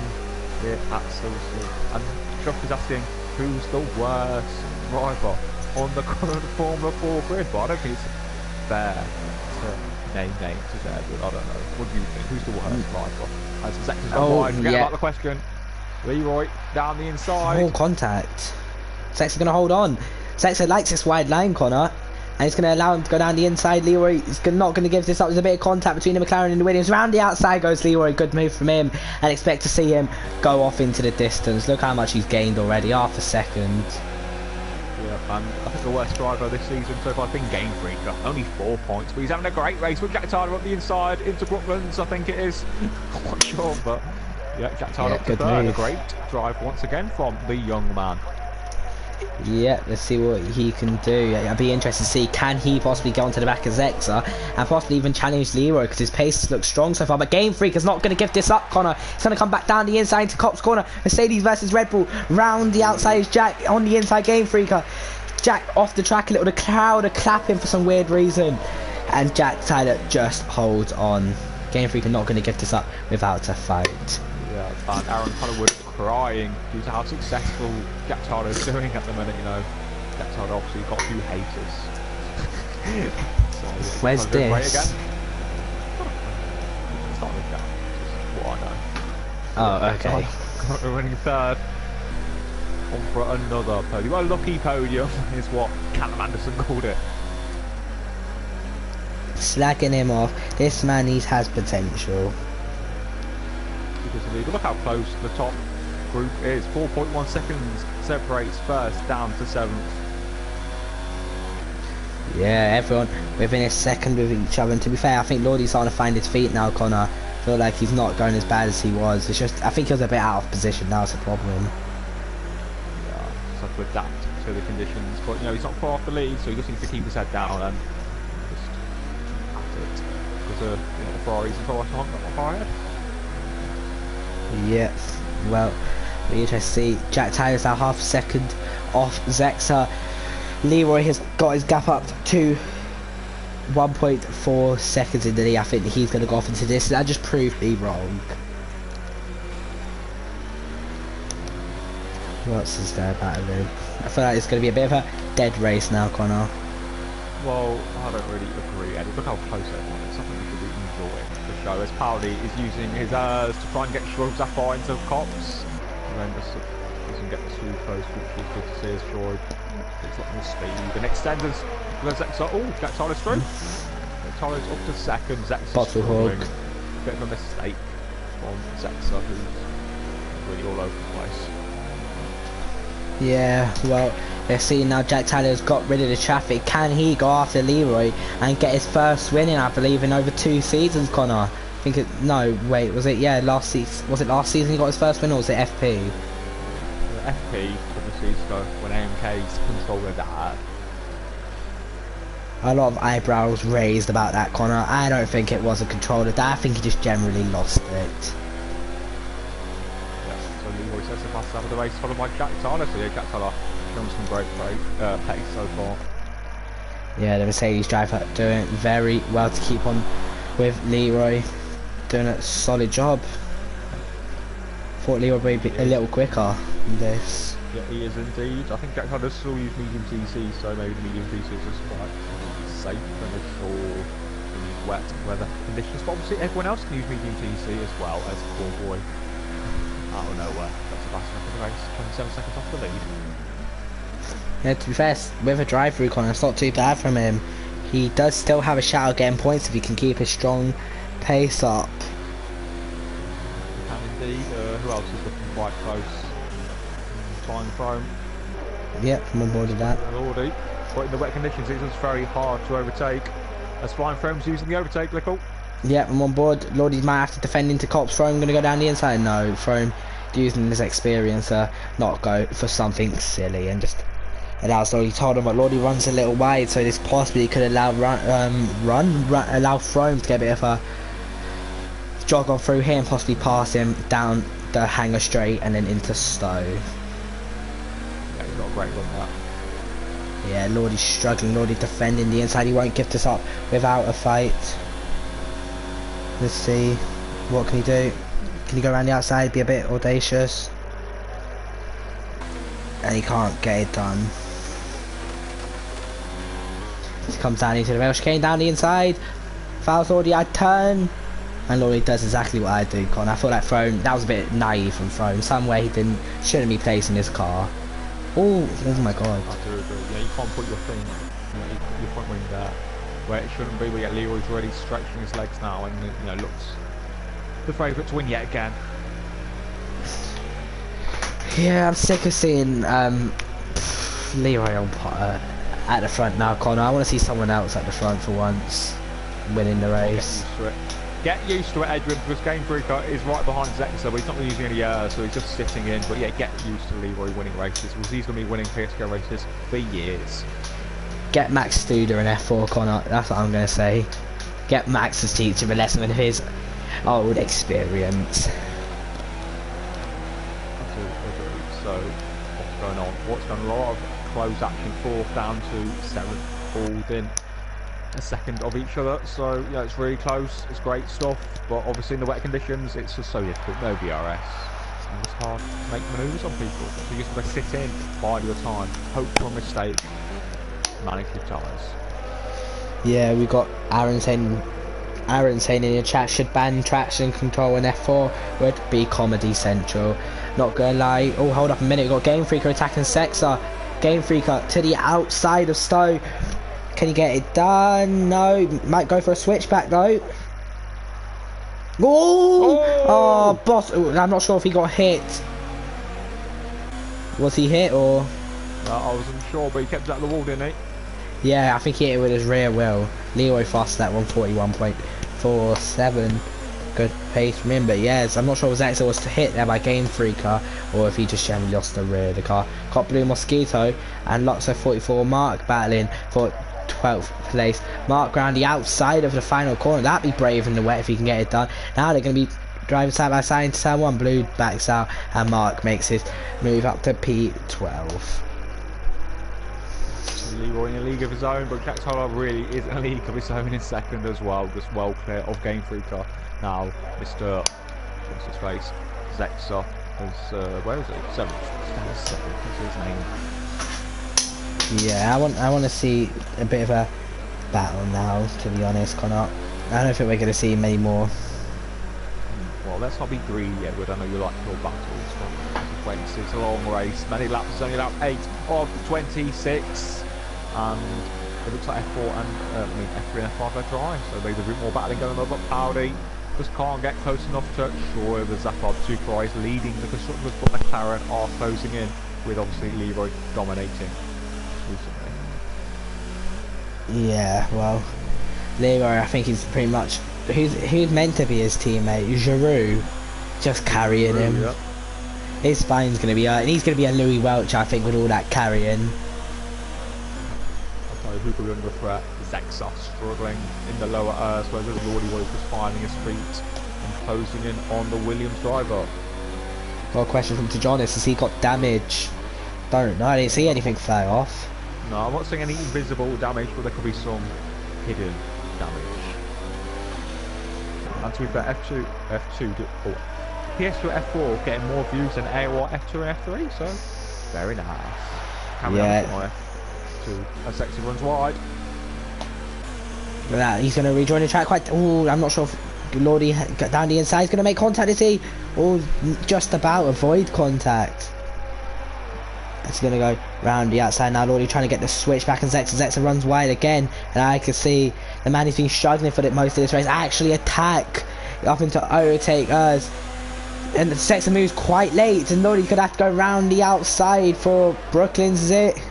Yeah, absolutely. And Josh is asking who's the worst driver on the current Formula 4 grid, but I don't think it's fair to name names there, but I don't know. What do you think? Who's the worst driver? As Zexa's gone wide, forget about the question. Leroy down the inside. Full contact. Zexa gonna hold on. Zexa likes this wide line, Connor. And it's going to allow him to go down the inside. Leroy is not going to give this up. There's a bit of contact between the McLaren and the Williams. Round the outside goes Leroy. Good move from him. And expect to see him go off into the distance. Look how much he's gained already. Half a second. Yeah, and I think the worst driver this season so far has been Game Freaker. Only 4 points, but he's having a great race with Jack Tyler up the inside into Brooklands, I think it is. I'm not sure, but yeah, Jack Tyler up to third. A great drive once again from the young man. Yeah, let's see what he can do. I'd be interested to see, can he possibly get onto the back of Zexa and possibly even challenge Leroy, because his pace looks strong so far. But Game Freak is not going to give this up, Connor. He's going to come back down the inside into Cop's corner. Mercedes versus Red Bull. Round the outside is Jack. On the inside, Game Freaker. Jack off the track a little. The crowd are clapping for some weird reason. And Jack Tyler just holds on. Game Freaker not going to give this up without a fight. Yeah, and Aaron Collingwood crying due to how successful Jack Tyler is doing at the minute, you know. Jack Tyler obviously got a few haters. So, yeah, where's this? It's not with Jack, just what I know. Oh, okay. We're winning third. On for another podium. A lucky podium is what Callum Anderson called it. Slagging him off. This man has potential. But look how close the top group is. 4.1 seconds separates first down to 7th. Yeah, everyone within a second with each other. And to be fair, I think Lordy's starting to find his feet now, Connor. I feel like he's not going as bad as he was. It's just, I think he was a bit out of position. That was the problem. Yeah, just have to adapt to the conditions. But you know, he's not far off the lead, so he just needs to keep his head down and just at it. Because the Ferraris and Ferraris aren't far ahead. Yeah, well, we just see Jack Tyler's now half a second off Zexa. Leroy has got his gap up to 1.4 seconds in the lead. I think he's going to go off into this. That just proved me wrong. What's this there about to do? I feel like it's going to be a bit of a dead race now, Connor. Well, I don't really agree, Eddie. Look how close everyone is. Something we should be enjoying the show. As Pauli is using his to try and get Shroud Zafar into cops. And then just doesn't get too close, which is good to see as Shroud. It's not the speed. And extenders. Oh, Jack Tyler's through. Jack Tyler's up to second. Zexa's Bottle hog. Bit of a mistake from Zexa, who's really all over the place. Yeah, well, they're seeing now Jack Tyler's got rid of the traffic. Can he go after Leroy and get his first win in, I believe, in over 2 seasons, Connor? I think it, no, wait, was it, yeah, last season, was it last season he got his first win, or was it FP? The FP, obviously, so when AMK's controlling that. A lot of eyebrows raised about that, Connor. I don't think it was a control of that, I think he just generally lost it. Leroy sets the fastest out of the race, followed by Jack Tyler. So yeah, Jack Tyler showing some great pace so far. Yeah, the Mercedes driver doing very well to keep on with Leroy. Doing a solid job. Thought Leroy would be a little quicker than this. Yeah, he is indeed. I think Jack Tyler still use medium TC, so maybe the medium TC is just quite safe and ashore in these wet weather conditions. But obviously everyone else can use medium TC as well as Poor Boy. Out of nowhere, that's the fastest of the race, 27 seconds off the lead. Yeah, to be fair, with a drive-through, Connor, it's not too bad from him. He does still have a shot at getting points if he can keep a strong pace up. He can indeed. Who else is looking quite close? Time frame. Yep, I'm on board with that. Lordy. But in the wet conditions, it's just very hard to overtake. As Flying Frame's using the overtake, Lickle. Yep, I'm on board. Lordy might have to defend into cops. Frome going to go down the inside. No, Frome using his experience not go for something silly and just allows Lordy. Told him, but Lordy runs a little wide, so this possibly could allow allow Frome to get a bit of a jog on through here and possibly pass him down the hanger straight and then into Stowe. Yeah, he's got a great run that. Yeah, Lordy's struggling. Lordy defending the inside. He won't give this up without a fight. Let's see, what can he do? Can he go around the outside, be a bit audacious? And he can't get it done. He comes down into the rail chicane, down the inside. Fouls Lordy, I turn. And Lordy does exactly what I do, Con. I feel like Throne, that was a bit naive from Throne. Somewhere he shouldn't be placing his car. Oh my god. I do agree. Yeah, you can't put your thing, your front wing there where it shouldn't be. But yeah, Leroy's already stretching his legs now and looks the favourite to win yet again. Yeah, I'm sick of seeing Leroy on at the front now, Connor. I want to see someone else at the front for once, winning the race. Get used to it, Edwin, because Game Freaker is right behind Zexa, but he's not using any so he's just sitting in. But yeah, get used to Leroy winning races, because he's going to be winning PSGL races for years. Get Max Studer in F4, Connor. That's what I'm going to say. Get Max to teach him a lesson with his old experience. So, what's going on? What's going on? A lot of close action, 4th down to 7th, all in a second of each other. So, yeah, it's really close. It's great stuff. But obviously, in the wet conditions, it's just so difficult. No BRS. And it's hard to make manoeuvres on people. So, you just got to sit in, bide your time, hope for a mistake, manage your tyres. Yeah, we got Aaron saying in the chat, should ban traction control in F4 would be comedy central. Not gonna lie. Oh, hold up a minute. We've got Game Freaker attacking Zexa. Game Freaker to the outside of Stowe. Can he get it done? No. Might go for a switchback though. Oh, boss. Ooh, I'm not sure if he got hit. Was he hit or? No, I wasn't sure, but he kept it at the wall, didn't he? Yeah, I think he hit it with his rear wheel. Leroy Foster at 141.47. Good pace from him, but yes, I'm not sure if Zexer was hit there by Game Freaker or if he just generally lost the rear of the car. Got Blue Mosquito and Lotso 44 Mark battling for 12th place. Mark round the outside of the final corner. That'd be brave in the wet if he can get it done. Now they're going to be driving side by side into turn 1. Blue backs out and Mark makes his move up to P12. Leroy in a league of his own, but Jack Tyler really is in a league of his own in second as well, just well clear of Game Freaker. Now, Mr. what's his face? Zexer is, where is it? 7th. What's his name? Yeah, I want to see a bit of a battle now, to be honest, Connor. I don't think we're going to see many more. Well, let's not be greedy, Edward. I know you like your battles, but it's a long race. Many laps, it's only lap 8 of 26. And it looks like F4 and F3 and F5 are dry, so maybe a bit more battling going on, but Powdy just can't get close enough to ensure the Zaphod 2 Prize leading the constructors, but McLaren are closing in, with obviously Leroy dominating recently. Yeah, well, Leroy, I think he's pretty much who's meant to be his teammate, Giroux, just carrying him. Yep. His spine's going to be and he's going to be a Louis Welch, I think, with all that carrying. Who could be under threat? Zexer struggling in the lower earth, whereas Lordy was just finding his feet and closing in on the Williams driver. Got a question from Tejonis, has he got damage? Don't know, I didn't see anything fly off. No, I'm not seeing any visible damage, but there could be some hidden damage. And to be fair, PS2 F4 getting more views than AOR F2 and F3, so very nice. Yeah. As Zexer runs wide. He's going to rejoin the track quite. Oh, I'm not sure if Lordy down the inside is going to make contact. Is he? Oh, just about avoid contact. It's going to go round the outside now. Lordy trying to get the switch back, and Zexer runs wide again. And I can see the man who's been struggling for most of this race actually attack up into overtake us. And Zexer moves quite late, and Lordy could have to go round the outside for Brooklyn's. Is it?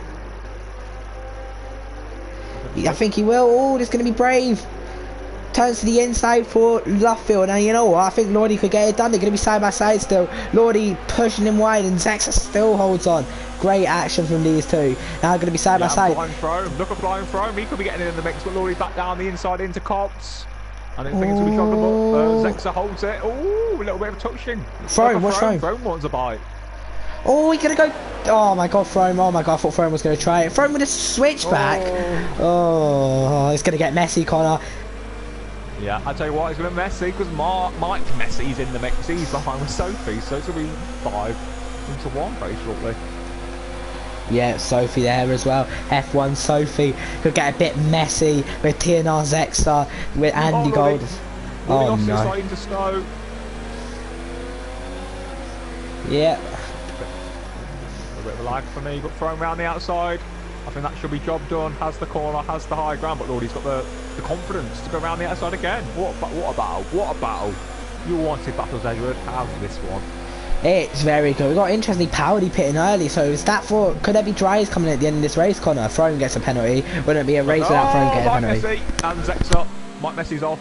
I think he will. Oh, this is going to be brave. Turns to the inside for Luffield. Now, you know what? I think Lordy could get it done. They're going to be side by side still. Lordy pushing him wide, and Zexer still holds on. Great action from these two. Now going to be side by side. Look at flying throw. He could be getting it in the mix, but Lordy back down the inside into Cops. I don't think it's going to be trouble, but Zexer holds it. Oh, a little bit of touching. Throne, what's Throne? Throne wants a bite. Oh, he's going to go. Oh my god, Throne. Oh my god, I thought Throne was going to try it. Throne with a switchback. Oh, it's going to get messy, Connor. Yeah, I tell you what, it's going to be messy because Mike Messy's in the mix. He's behind with Sophie, so it's going to be 5 into 1 very shortly. Yeah, Sophie there as well. F1 Sophie could get a bit messy with TNR Zexer, with Andy Gold. Oh no. Starting to snow. Yeah. A bit of a lag for me, but thrown around the outside. I think that should be job done. Has the corner, has the high ground, but Lordy's got the confidence to go around the outside again. What a battle! What a battle! You wanted battles, Edward. How's this one? It's very good. We've got interestingly Powdy pitting early, so is that for? Could there be dries coming at the end of this race, Connor? Throne gets a penalty. Wouldn't it be a race without Throne getting a penalty? Messi and Zexer. Mike Messi's off.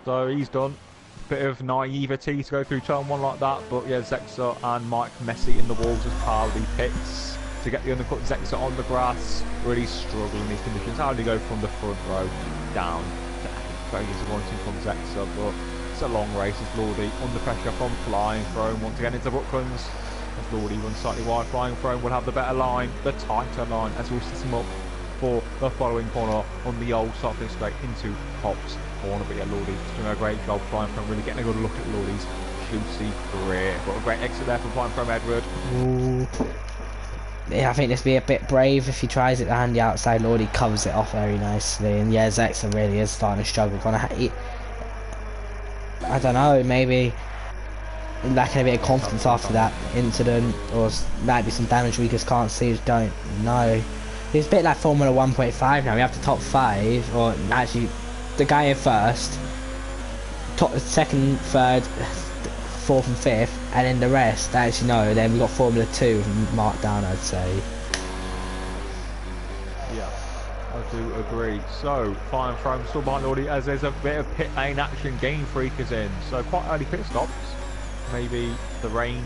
So he's done. Bit of naivety to go through turn 1 like that, but yeah, Zexer and Mike Messi in the walls as Powdy pits to get the undercut. Zexer on the grass, really struggling in these conditions. How do you go from the front row down? Very disappointing from Zexer, but it's a long race as Lordy under pressure from Flying Throne once again into Brooklands. As Lordy runs slightly wide, Flying Throne will have the better line, the tighter line, as we'll set him up for the following corner on the old cycling straight into Hops corner. But yeah, Lordy's doing a great job. Flying Throne really getting a good look at Lordy's juicy career. Got a great exit there from Flying Throne Edward. Ooh. Yeah, I think this will be a bit brave if he tries it behind the outside. Lordy covers it off very nicely, and yeah, Zexer really is starting to struggle. I don't know, maybe lacking a bit of confidence after that incident, or maybe some damage we just can't see. Just don't know. It's a bit like Formula 1.5 now. We have the top 5, or actually the guy in first, top, second, third, fourth and fifth, and then the rest. Actually no, then we got Formula 2 marked down, I'd say. do agree. So, fine from still behind Lordy as there's a bit of pit lane action. Game Freak is in. So, quite early pit stops. Maybe the rain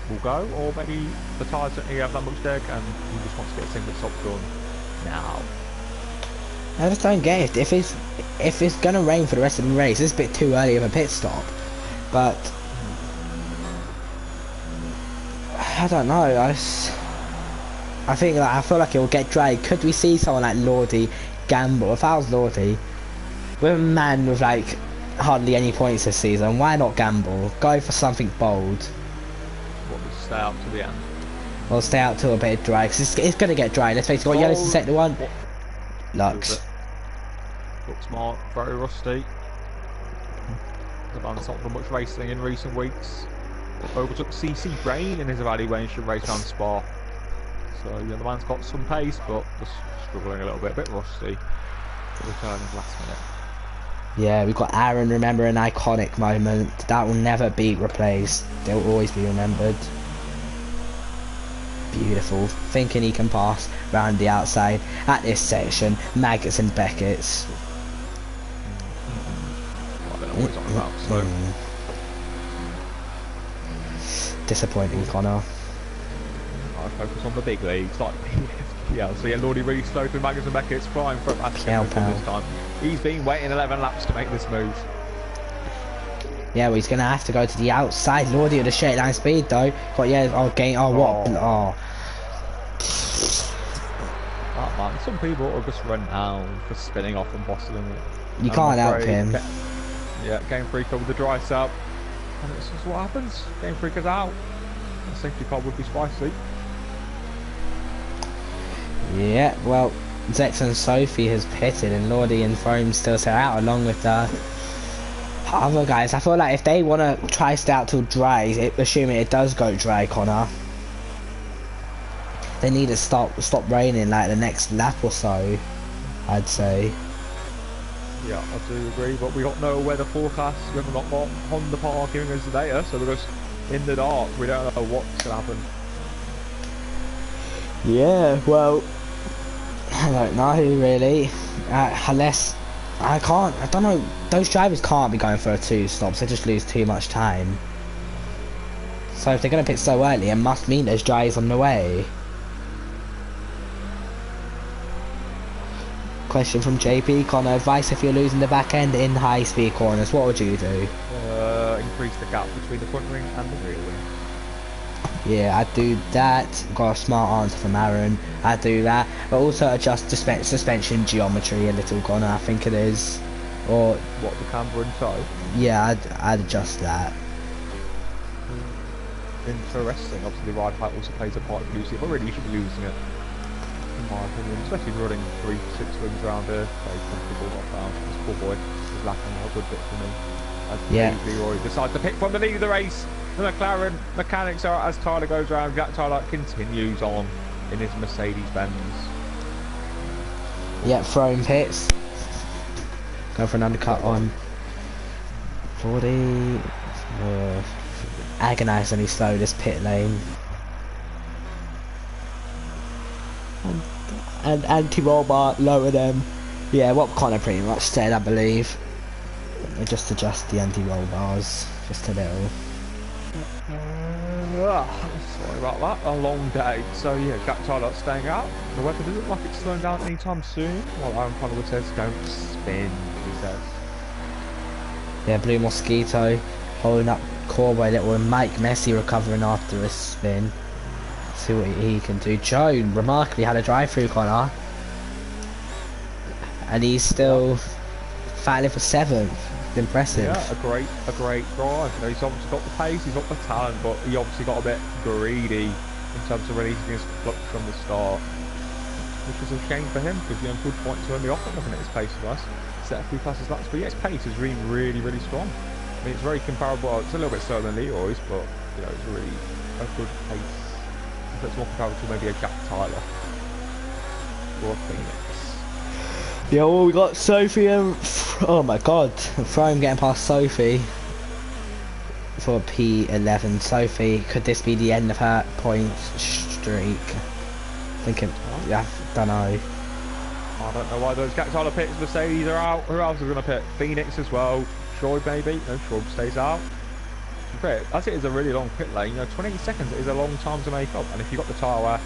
will go, or maybe the tyres don't really have that much deck and he just wants to get a single stop done now. I just don't get it. If it's gonna rain for the rest of the race, it's a bit too early of a pit stop. But I don't know. I think I feel like it will get dragged. Could we see someone like Lordy gamble? If I was Lordy, with a man with like hardly any points this season, why not gamble? Go for something bold. What, we stay out to the end? Or stay out till a bit of dry, because it's going to get dry. Let's face it, got yellows in sector one. Lux. Looks smart, very rusty. The man's not done much racing in recent weeks. Overtook CC Brain in his evaluation race around Spa. So yeah, the man's got some pace, but just struggling a little bit, a bit rusty. Returning last minute. Yeah, we've got Aaron, remember an iconic moment. That will never be replaced. They'll always be remembered. Beautiful. Thinking he can pass round the outside. At this section, Maggots and Beckett's. I don't know what he's on about, so. Disappointing, Connor. I focus on the big leagues, like PSGL. So yeah, Lordy really slow through Maggots and Beckett's, flying from Aston this time. He's been waiting 11 laps to make this move. Yeah, well, he's going to have to go to the outside. Lordy with a straight line speed, though. But yeah, what? Oh. That man, some people are just running out, just spinning off and bossing it. You can't help him. Yeah, Game Freak with the dry sap. And it's just what happens. Game Freak is out. The safety car would be spicy. Yeah, well, Zex and Sophie has pitted, and Lordy and Foam still stay out along with the other guys. I feel like if they want to try stay out till dry, assuming it does go dry, Connor, they need to stop raining like the next lap or so, I'd say. Yeah, I do agree, but we got no weather forecast. We haven't got Honda Park giving us the data, so we're just in the dark. We don't know what's going to happen. Yeah, well, I don't know really. Unless I don't know. Those drivers can't be going for a 2 stops. They just lose too much time. So if they're going to pit so early, it must mean there's dries on the way. Question from JP. Connor, advice if you're losing the back end in high speed corners, what would you do? Increase the gap between the front ring and the rear wing. Yeah, I'd do that. Got a smart answer from Aaron. I'd do that. But also adjust suspension geometry a little, Connor, I think it is. Or what, the camber and toe? Yeah, I'd adjust that. Interesting. Obviously, the ride height also plays a part of losing it, but really you should be losing it, in my opinion. Especially running 3-6 rings around here. Very comfortable, not found. This poor boy is lacking a good bit for me. As Leroy decides to pick from the lead of the race. The McLaren mechanics are as Tyler goes around. Jack Tyler continues on in his Mercedes-Benz. Yeah, throwing pits. Go for an undercut on 40. Agonisingly slow this pit lane. And anti-roll bar lower them. Yeah, what Connor pretty much said, I believe. Just adjust the anti-roll bars just a little. Sorry about that, a long day. So yeah, Jack Tyler staying out. The weather doesn't look like it's slowing down anytime soon. Well, Aaron Conway says don't spin, he says. Yeah, Blue Mosquito holding up Corway little, and Mike Messi recovering after a spin. See what he can do. Joe remarkably had a drive-through, Connor. And he's still fighting for 7th. Impressive. Yeah, a great drive. You know, he's obviously got the pace, he's got the talent, but he obviously got a bit greedy in terms of releasing his clutch from the start, which is a shame for him because you know good points are only often looking at his pace for us. Set a few classes laps, but yeah, his pace is really strong. I mean, it's very comparable. It's a little bit slower than Leroy's, but you know, it's really a good pace. So it's more comparable to maybe a Jack Tyler or a Phoenix. Yeah, well, we got Sophie and oh my god, Frome getting past Sophie for P11. Sophie, could this be the end of her points streak? Thinking, yeah, don't know. I don't know why those Jack Tyler pits. Mercedes are out. Who else is going to pit? Phoenix as well. Shoaib maybe. No, Shoaib stays out. As it is a really long pit lane, you know, 28 seconds is a long time to make up. And if you've got the tyre wear, you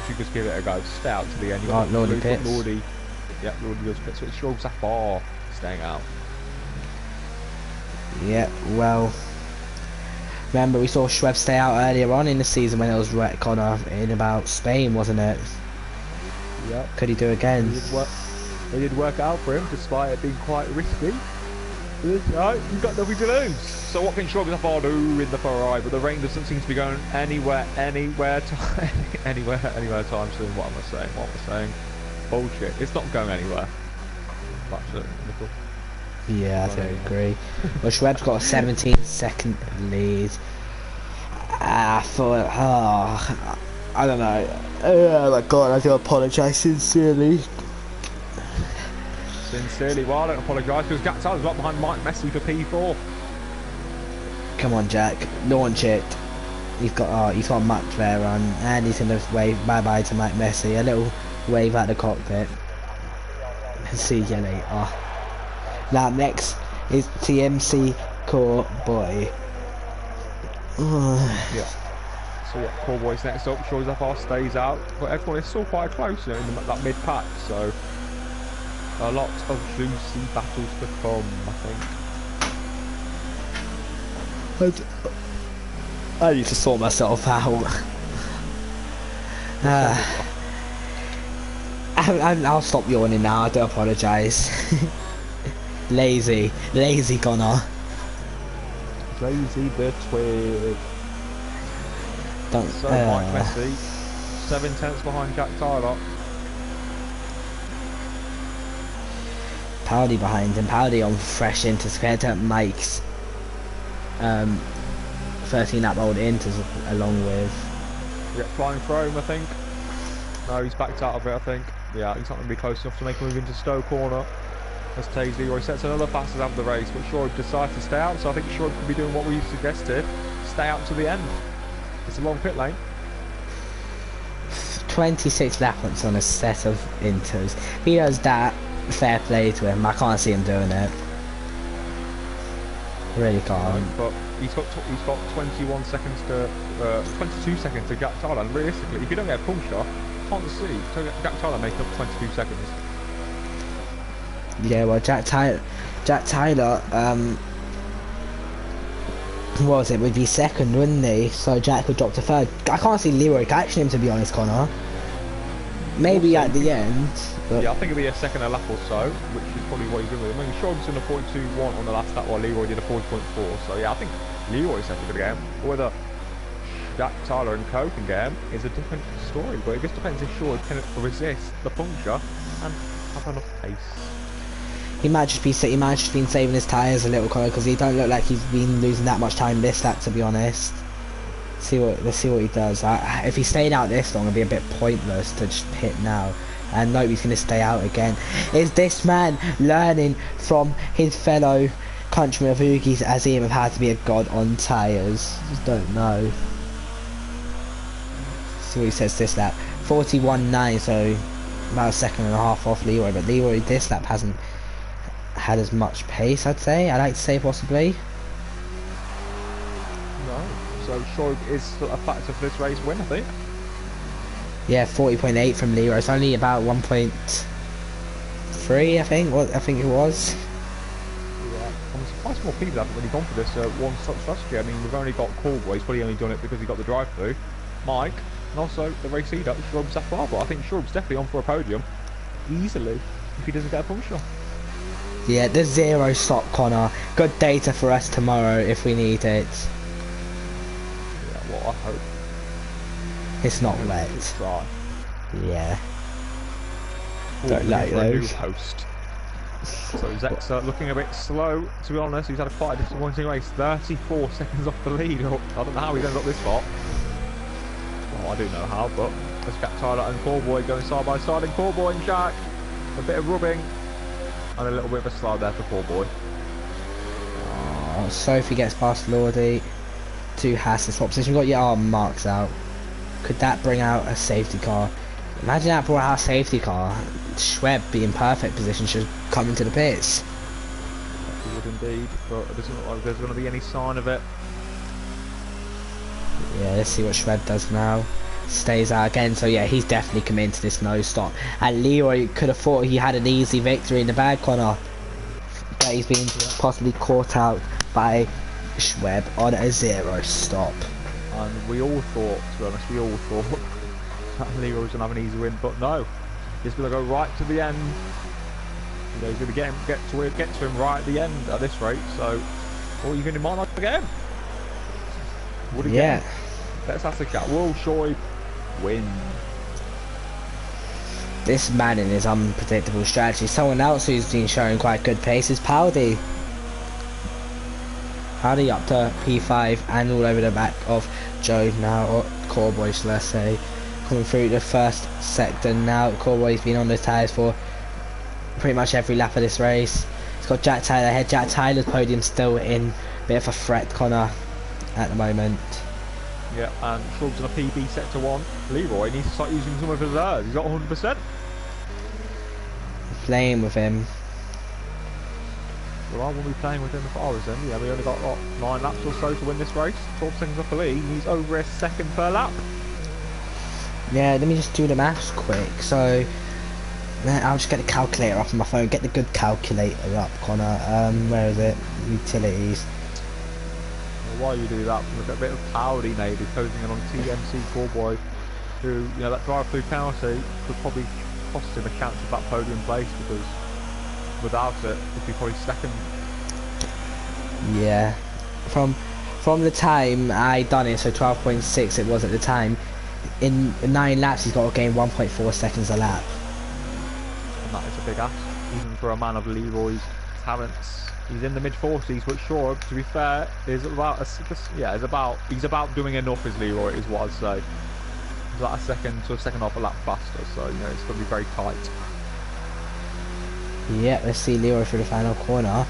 should just give it a go. Stay out to the end. You've got Lordy pits. Lordy. Yeah, Lordy does pit. So it's Shoaib Zafar staying out. Yeah, well, remember we saw Schweb stay out earlier on in the season when it was wrecked Connor in about Spain, wasn't it? Yeah. Could he do again? They did work out for him, despite it being quite risky. Right, you've got nothing to lose. So what can Shoaib Zafar do in the Ferrari? But the rain doesn't seem to be going anywhere time soon. What am I saying? Bullshit. It's not going anywhere. That's it. Yeah, I agree. Well, Schweb's got a 17-second lead. I don't know. Oh my god, I do apologise sincerely. Well, I don't apologise because Jack Tyler's right behind Mike Messi for P4. Come on, Jack, launch it. He's got much there on, and he's gonna wave bye bye to Mike Messi. A little wave at the cockpit. See you later. Now next is TMC Core Boy. Yeah. So yeah, Core Boy's next up. Shoaib Zafar stays out, but everyone is still quite close, you know, in that mid pack. So a lot of juicy battles to come, I think. I need to sort myself out. I'll stop yawning now. I do apologise. Lazy Connor. Lazy the twig. Don't. So Mike Messi, 7/10 behind Jack Tyler. Powdy behind him. Powdy on fresh inters compared to Mike's 13 lap old inters along with. Yeah, flying throne, I think. No, he's backed out of it, I think. Yeah, he's not going to be close enough to make a move into Stowe corner. As Taze Leroy sets another fastest out of the race, but Shoaib decides to stay out, so I think Shoaib could be doing what we suggested. Stay out to the end. It's a long pit lane. 26 laps on a set of inters. He does that, fair play to him. I can't see him doing it. Really can't. But he's got 21 seconds to 22 seconds to Jack Tyler. And realistically, if you don't get a puncture, I can't see Jack Tyler making up 22 seconds. Yeah, well, Jack Tyler, what was it? Would be second, wouldn't he? So Jack would drop to third. I can't see Leroy catching him, to be honest, Connor. Maybe at the end. But yeah, I think it'll be a second a lap or so, which is probably what he's doing with him. I mean, Shoaib's in a 42.1 on the last lap, while Leroy did a 40.4. So yeah, I think Leroy's second for the game. But whether Jack Tyler and Co can get him is a different story. But it just depends if Shoaib can resist the puncture and have enough pace. he might just been saving his tyres a little, Connor, because he don't look like he's been losing that much time this lap, to be honest. Let's see what he does. If he stayed out this long, it'd be a bit pointless to just pit now. And nope, he's going to stay out again. Is this man learning from his fellow countrymen of Oogies as him of how to be a god on tyres? Just don't know. See what he says this lap. 41.9, so about a second and a half off Leroy. But Leroy this lap hasn't had as much pace, I'd say. I'd like to say possibly. No. So Shoaib is still a factor for this race win, I think. Yeah, 40.8 from Leroy. It's only about 1.3, I think it was. Yeah, I'm surprised more people haven't really gone for this one-stop strategy. I mean, we've only got Callboy. He's probably only done it because he got the drive-through. Mike, and also the race leader, Shoaib Zafar. But I think Shoaib's definitely on for a podium easily if he doesn't get a puncture. Yeah, the zero stop, Connor. Good data for us tomorrow if we need it. Yeah, well, I hope. It's not wet. Try. Yeah. Don't like those. Host. So Zek's looking a bit slow, to be honest. He's had quite a disappointing race. 34 seconds off the lead. I don't know how he's ended up this far. Well, I do know how, but let's get Tyler and Callboy going side by side. And Callboy and Jack. A bit of rubbing. And a little bit of a slide there for Callboy. Oh, Sophie gets past Lordy. 2 Haas in swap position. You've got your arm marks out. Could that bring out a safety car Imagine that brought out a safety car. Schweb being perfect position should come into the pits. He would indeed, but it doesn't look like there's going to be any sign of it. Yeah, let's see what Schweb does now. Stays out again, so yeah, he's definitely committed to this no stop. And Leroy could have thought he had an easy victory in the bag corner, but he's been possibly caught out by Schweb on a 0 stop. And we all thought, to be honest, we all thought that Leroy was going to have an easy win, but no. He's going to go right to the end. You know, he's going to get to him right at the end at this rate, so or you might not get him. Would he get him? Let's ask the chat. Will Shoaib win? This man in his unpredictable strategy. Someone else who's been showing quite good pace is Powdy. Powdy up to P5 and all over the back of Joe now, or Corboy shall I say. Coming through the first sector now. Corboy's been on the tyres for pretty much every lap of this race. He's got Jack Tyler ahead. Jack Tyler's podium still in a bit of a threat corner at the moment. Yeah, and Shrub's on a PB sector 1. Leroy needs to start using some of his errors. He's got 100%. Playing with him. Well, I won't be playing with him if I was him. Yeah, we only got what, 9 laps or so to win this race. 12 seconds off the lead. He's over a second per lap. Yeah, let me just do the maths quick. So, I'll just get the calculator up on my phone. Get the good calculator up, Connor. Where is it? Utilities. Well, while you do that, we've got a bit of Powdy maybe closing in on TMC Corboy, who, you know, that drive-through penalty could probably cost him a chance of that podium place, because without it, he'd be probably second. Yeah. From the time I done it, so 12.6 it was at the time, in 9 laps he's got to gain 1.4 seconds a lap. And that is a big ask, even for a man of Leroy's talents. He's in the mid-40s, but sure, to be fair, is about he's about doing enough as Leroy is what I'd say. He's like a second half a lap faster, so you know it's going to be very tight. Yeah, let's see Leroy through the final corner.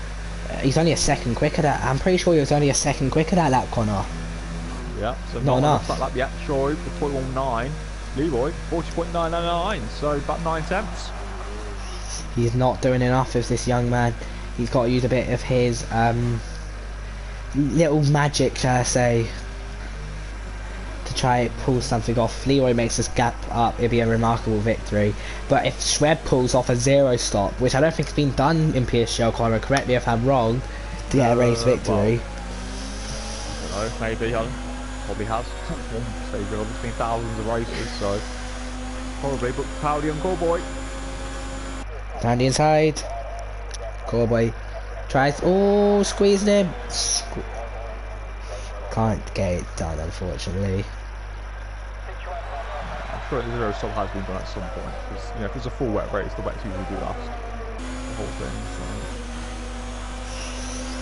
He's only a second quicker. I'm pretty sure he was only a second quicker that lap corner. Yeah, so not enough. That lap yet. Shoaib with 41.9, Leroy 40.999, so about 9 tenths. He's not doing enough as this young man. He's got to use a bit of his little magic, shall I say, to try pull something off. Leroy makes this gap up, it'd be a remarkable victory. But if Schweb pulls off a 0 stop, which I don't think has been done in PSGL, Connor, correct me if I'm wrong, to get a race victory. Well, I don't know, maybe, probably has. One stage of obviously thousands of races, so probably, but Powdy and Corboy. Down the inside. Corboy tries, squeezing him. Can't get it done, unfortunately. I'm sure the 0 stop has been done at some point, because you know if it's a full wet race, the wets usually do last the whole thing.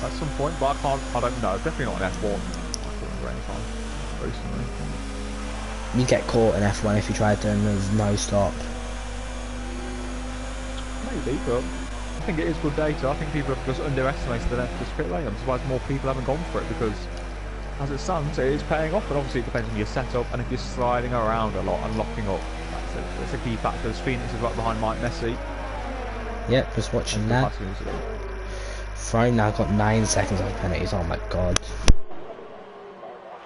So at some point, but I don't know. Definitely not an F1. Anytime recently. You get caught in F1 if you try doing the no stop. Maybe, but I think it is good data. I think people have just underestimated the length of the pit lane. I'm surprised more people haven't gone for it, because as it stands, it is paying off. But obviously, it depends on your setup and if you're sliding around a lot and locking up. That's a key factor. As Phoenix is right behind Mike Messi. Yep, just watching that. Throne now got 9 seconds on penalties. Oh my god.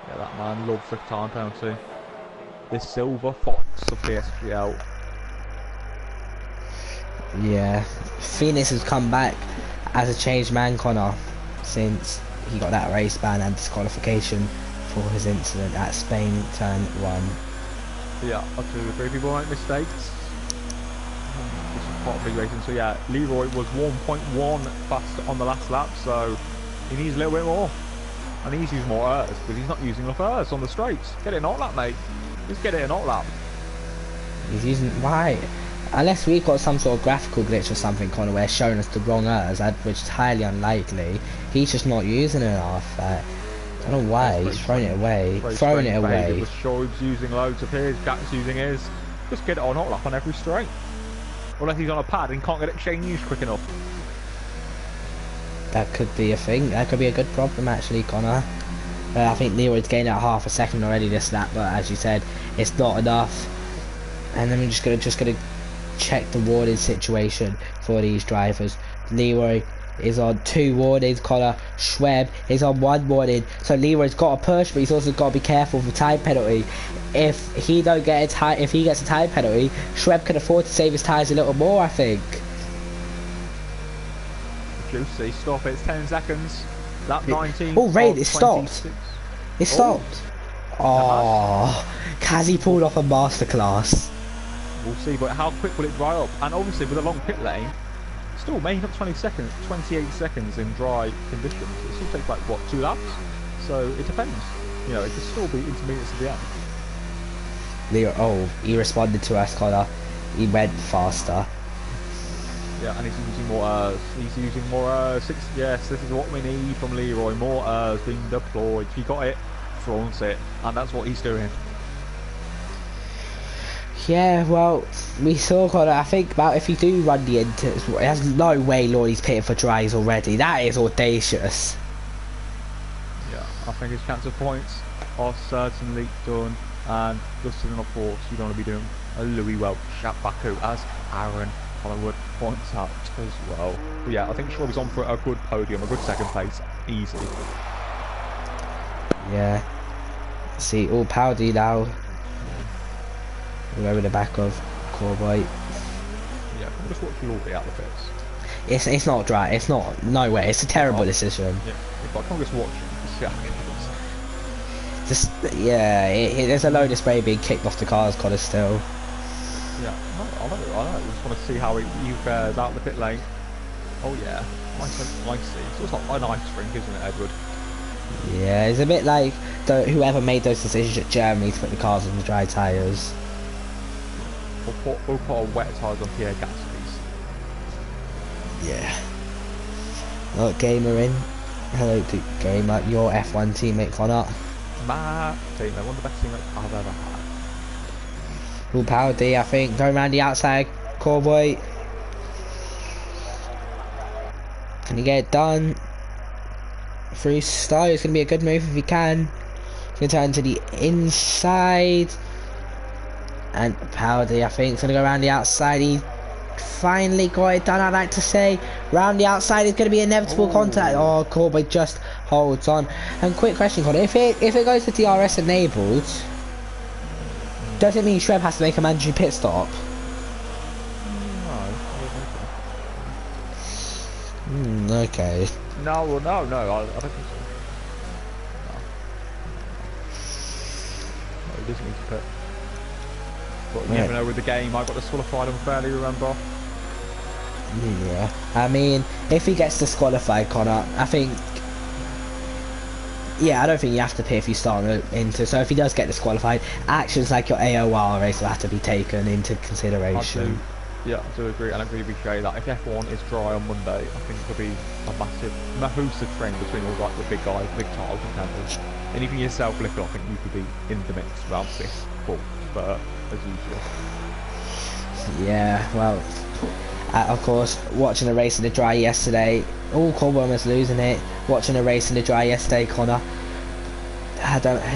Yeah, that man loves the time penalty. This silver fox of PSGL. Yeah, Phoenix has come back as a changed man, Connor, since he got that race ban and disqualification for his incident at Spain Turn 1. Yeah, I do agree. People make mistakes. This is part of big racing. So yeah, Leroy was 1.1 faster on the last lap, so he needs a little bit more. And he's using more errs, because he's not using enough errs on the straights. Get it in hot lap, mate. Just get it in hot lap. He's using... Why? Unless we've got some sort of graphical glitch or something, Connor, where it's showing us the wrong errors, which is highly unlikely. He's just not using enough. I don't know why. He's throwing it away. Throwing it away. Shoaib's using loads of his, Jack's using his. Just get it on hot lap on every straight. Unless he's on a pad and can't get it changed quick enough. That could be a thing. That could be a good problem, actually, Connor. I think Leroy's gained out half a second already this lap, but as you said, it's not enough. And then we're just gonna check the warning situation for these drivers. Leroy is on 2 warnings, Connor. Schweb is on 1 warning. So Leroy's got to push, but he's also got to be careful for time penalty. If he gets a time penalty, Schweb can afford to save his tyres a little more, I think. Juicy, stop it, it's 10 seconds. That 19. Oh, Rain, it stopped. It stopped. Oh, Kazi pulled off a masterclass. We'll see, but how quick will it dry up? And obviously with a long pit lane, still making up 28 seconds in dry conditions. It still takes like, what, 2 laps? So it depends. You know, it could still be intermediates at the end. Leo, he responded to us, Connor. He went faster. Yeah, and he's using more He's using more yes, this is what we need from Leroy. More being deployed. He got it, flaunt it, and that's what he's doing. Yeah, well, we saw Connor. I think about if you do run the inters, there's no way Lordy's pitting for dries already. That is audacious. Yeah, I think his chance of points are certainly done. And just in of course, you don't want to be doing a Louis Welch at Baku, as Aaron Hollywood points out as well. But yeah, I think Schwab's on for a good podium, a good 2nd place, easy. Yeah. See, all Powdy now. We're over the back of Corboy. Yeah, I'm just watching all the out the pits. It's not dry. It's not. No way. It's a terrible decision. Yeah, if I can't just watch it, Just there's a load of spray being kicked off the cars, Connor, still. Yeah, I know. I just want to see how he fares out the pit lane. Oh yeah, nice and icy. So it's like an ice rink, isn't it, Edward? Yeah, it's a bit like whoever made those decisions at Germany to put the cars on the dry tyres. Or put wet tyres on Pierre Gasly's. Yeah. Look, Gamer in. Hello to Gamer, your F1 teammate Connor. My teammate, one of the best teammates I've ever had. Full power D, I think. Going around the outside, Corboy. Can he get it done? Through style, it's going to be a good move if he can. He's going to turn to the inside. And Powdy, I think, is going to go around the outside. He finally got it done, I'd like to say. Round the outside is going to be inevitable contact. Oh, Corboy just holds on. And quick question, Connor. If it goes to DRS enabled, does it mean Schweb has to make a mandatory pit stop? No. Okay. No, I don't think so. No, he doesn't need to pit. But you never know with the game, I got disqualified unfairly, remember? Yeah. I mean, if he gets disqualified, Connor, I think... Yeah, I don't think you have to pit if you start into. So if he does get disqualified, actions like your AOR race will have to be taken into consideration. Yeah, I do agree, and I really appreciate that. If F1 is dry on Monday, I think there'll be a massive Mahusa trend between all like the big guys, big title contenders. And even yourself, Lickle, I think you could be in the mix around 5th, 4th, but as usual. Yeah, well, of course, watching a race in the dry yesterday, all Corboy was losing it. Watching a race in the dry yesterday, Connor,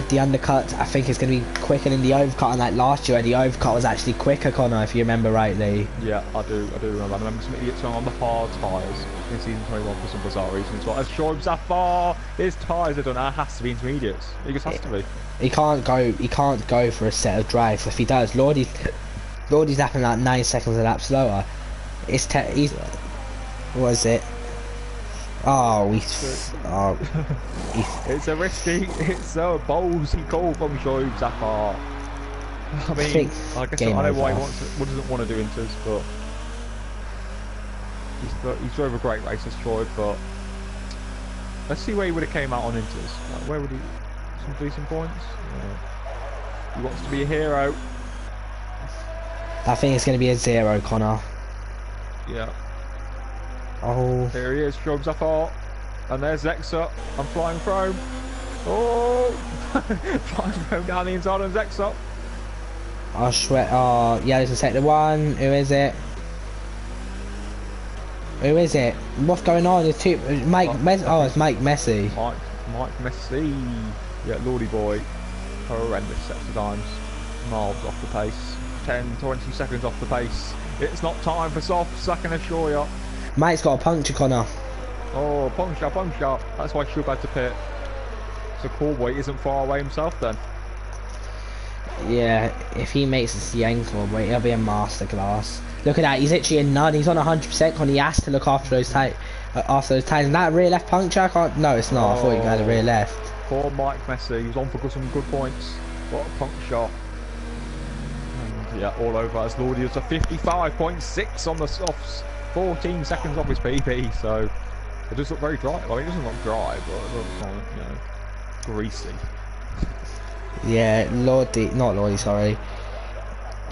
the undercut, I think, is going to be quicker than the overcut. And like last year, the overcut was actually quicker, Connor, if you remember rightly. Yeah, I do remember. I remember some idiots going on the hard tyres in season 21 for some bizarre reasons. Well, as Shoaib Zafar, his tyres are done. That has to be intermediates. It just has to be. He can't go for a set of drives. If he does, Lordy's lapping like 9 seconds a lap slower. What is it? Oh, it's a risky, it's a ballsy call from Shoaib Zafar. I mean, I guess I know why he doesn't want to do inters, but he's drove a great race as Shoaib. But let's see where he would have came out on inters. Like, where would he? Some decent points. He wants to be a hero. I think it's going to be a 0, Connor. Yeah. Oh. Here he is, Shoaib Zafar. And there's Zexa. I'm flying chrome. Oh! Flying chrome down the inside on Zexa. Oh, sweat. Oh, yeah, there's a sector 1. Who is it? Who is it? What's going on? It's two. Mike. Oh, it's Mike Messi. Mike Messi. Yeah, Lordy boy. Horrendous sets of times. Miles off the pace. 10, 20 seconds off the pace. It's not time for softs, I can assure you. Mike's got a puncture, Connor. Oh, puncture. That's why Shub had to pit. So Corboy isn't far away himself then. Yeah, if he makes it to the end, Corboy, it'll be a masterclass. Look at that, he's literally a nut. He's on 100%, Connor. He has to look after those tires. And that rear left puncture, I can't. No, it's not. I thought you had a rear left. Poor Mike Messi. He was on for some good points. What a puncture. And yeah, all over as Lordy is a 55.6 on the softs. 14 seconds off his PB, so it does look very dry. I mean, it doesn't look dry, but it looks like, you know, greasy. Yeah, not Lordy, sorry.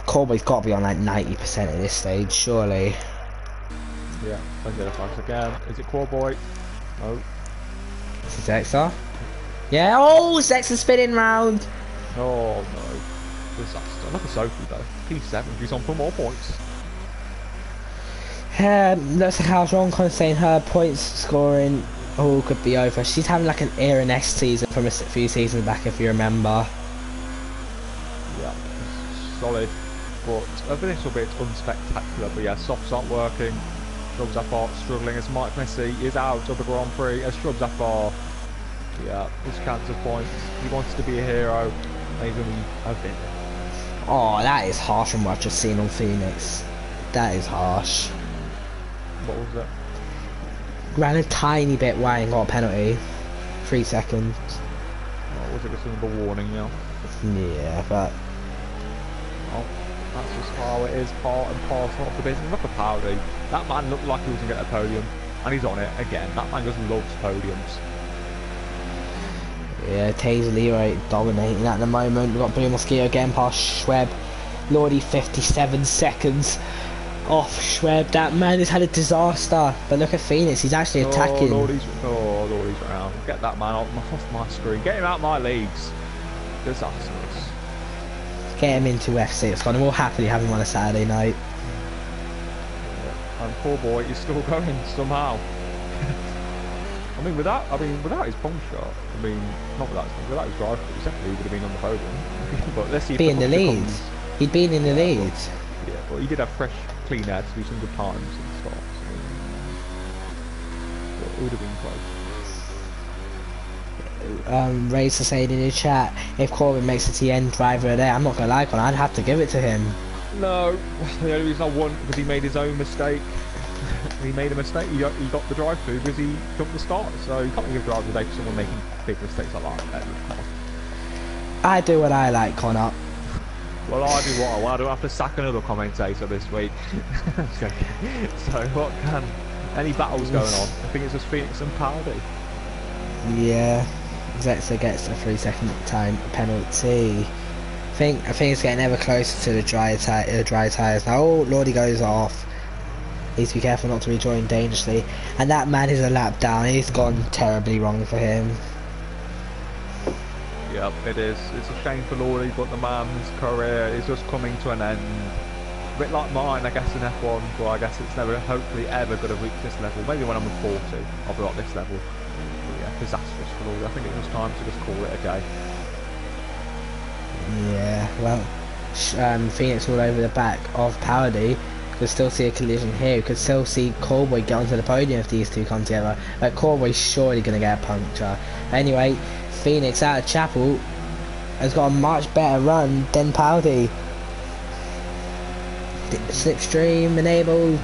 Corboy's got to be on like 90% at this stage, surely. Yeah, let's get a flash again. Is it Corboy? No. Is it Zexa? Yeah, oh, Zexa's spinning round. Oh no. Disaster. Look at Sophie though. P7, she's on for more points. Looks like I was wrong kind of saying her points scoring could be over. She's having like an era next season from a few seasons back, if you remember. Yeah, solid, but a little bit unspectacular. But yeah, softs aren't working. Shrubs Zafar struggling as Mike Messi is out of the Grand Prix as Shrubs Zafar. Yeah, his chance of points. He wants to be a hero, and he's only a bit. Oh, that is harsh from what I've just seen on Phoenix. That is harsh. What was it? Ran a tiny bit wide and got a penalty. 3 seconds. Oh, was it just another warning now? Yeah, but... Oh, that's just how it is, part and parcel of the business. Look at Powdy. That man looked like he was going to get a podium, and he's on it again. That man just loves podiums. Yeah, Taser Leroy dominating at the moment. We've got Blue Mosquito again past Schweb. Lordy 57 seconds off Schweb. That man has had a disaster. But look at Phoenix, he's actually attacking. Lordy's around. Get that man off my screen. Get him out of my leagues. Disastrous. Get him into F6. And we'll happily have him on a Saturday night. And poor boy is still going somehow. I mean, without his pump shot, without his drive, he definitely would have been on the podium. But let's see if be in the lead. He'd been in the lead. Yeah, well, he did have fresh, clean air to do some good times at the start. So it would have been close. Razor saying in the chat, if Corbin makes it to the end driver there, I'm not gonna lie, I'd have to give it to him. No, the only reason I won because he made his own mistake. He made a mistake. He got the drive through because he jumped the start. So you can't give drive today for someone making big mistakes like that. I do what I like, Connor. Well, I do what I want. I don't have to sack another commentator this week. So what can? Any battles going on? I think it's just Phoenix and Powdy. Yeah, Zexa gets a 3-second time penalty. I think it's getting ever closer to the dry tyres now. Oh, Lordy goes off. Needs to be careful not to rejoin dangerously. And that man is a lap down. He's gone terribly wrong for him. Yep, it is. It's a shame for Lordy, but the man's career is just coming to an end. A bit like mine, I guess, in F1, but I guess it's never, hopefully, ever going to reach this level. Maybe when I'm 40, I'll be at this level. But yeah, disastrous for Lordy. I think it was time to just call it a day. Yeah, well, Phoenix all over the back of Powdy. Could still see a collision here. We could still see Corboy get onto the podium if these two come together. But Corboy's surely going to get a puncture. Anyway, Phoenix out of Chapel has got a much better run than Powdy. Slipstream enabled.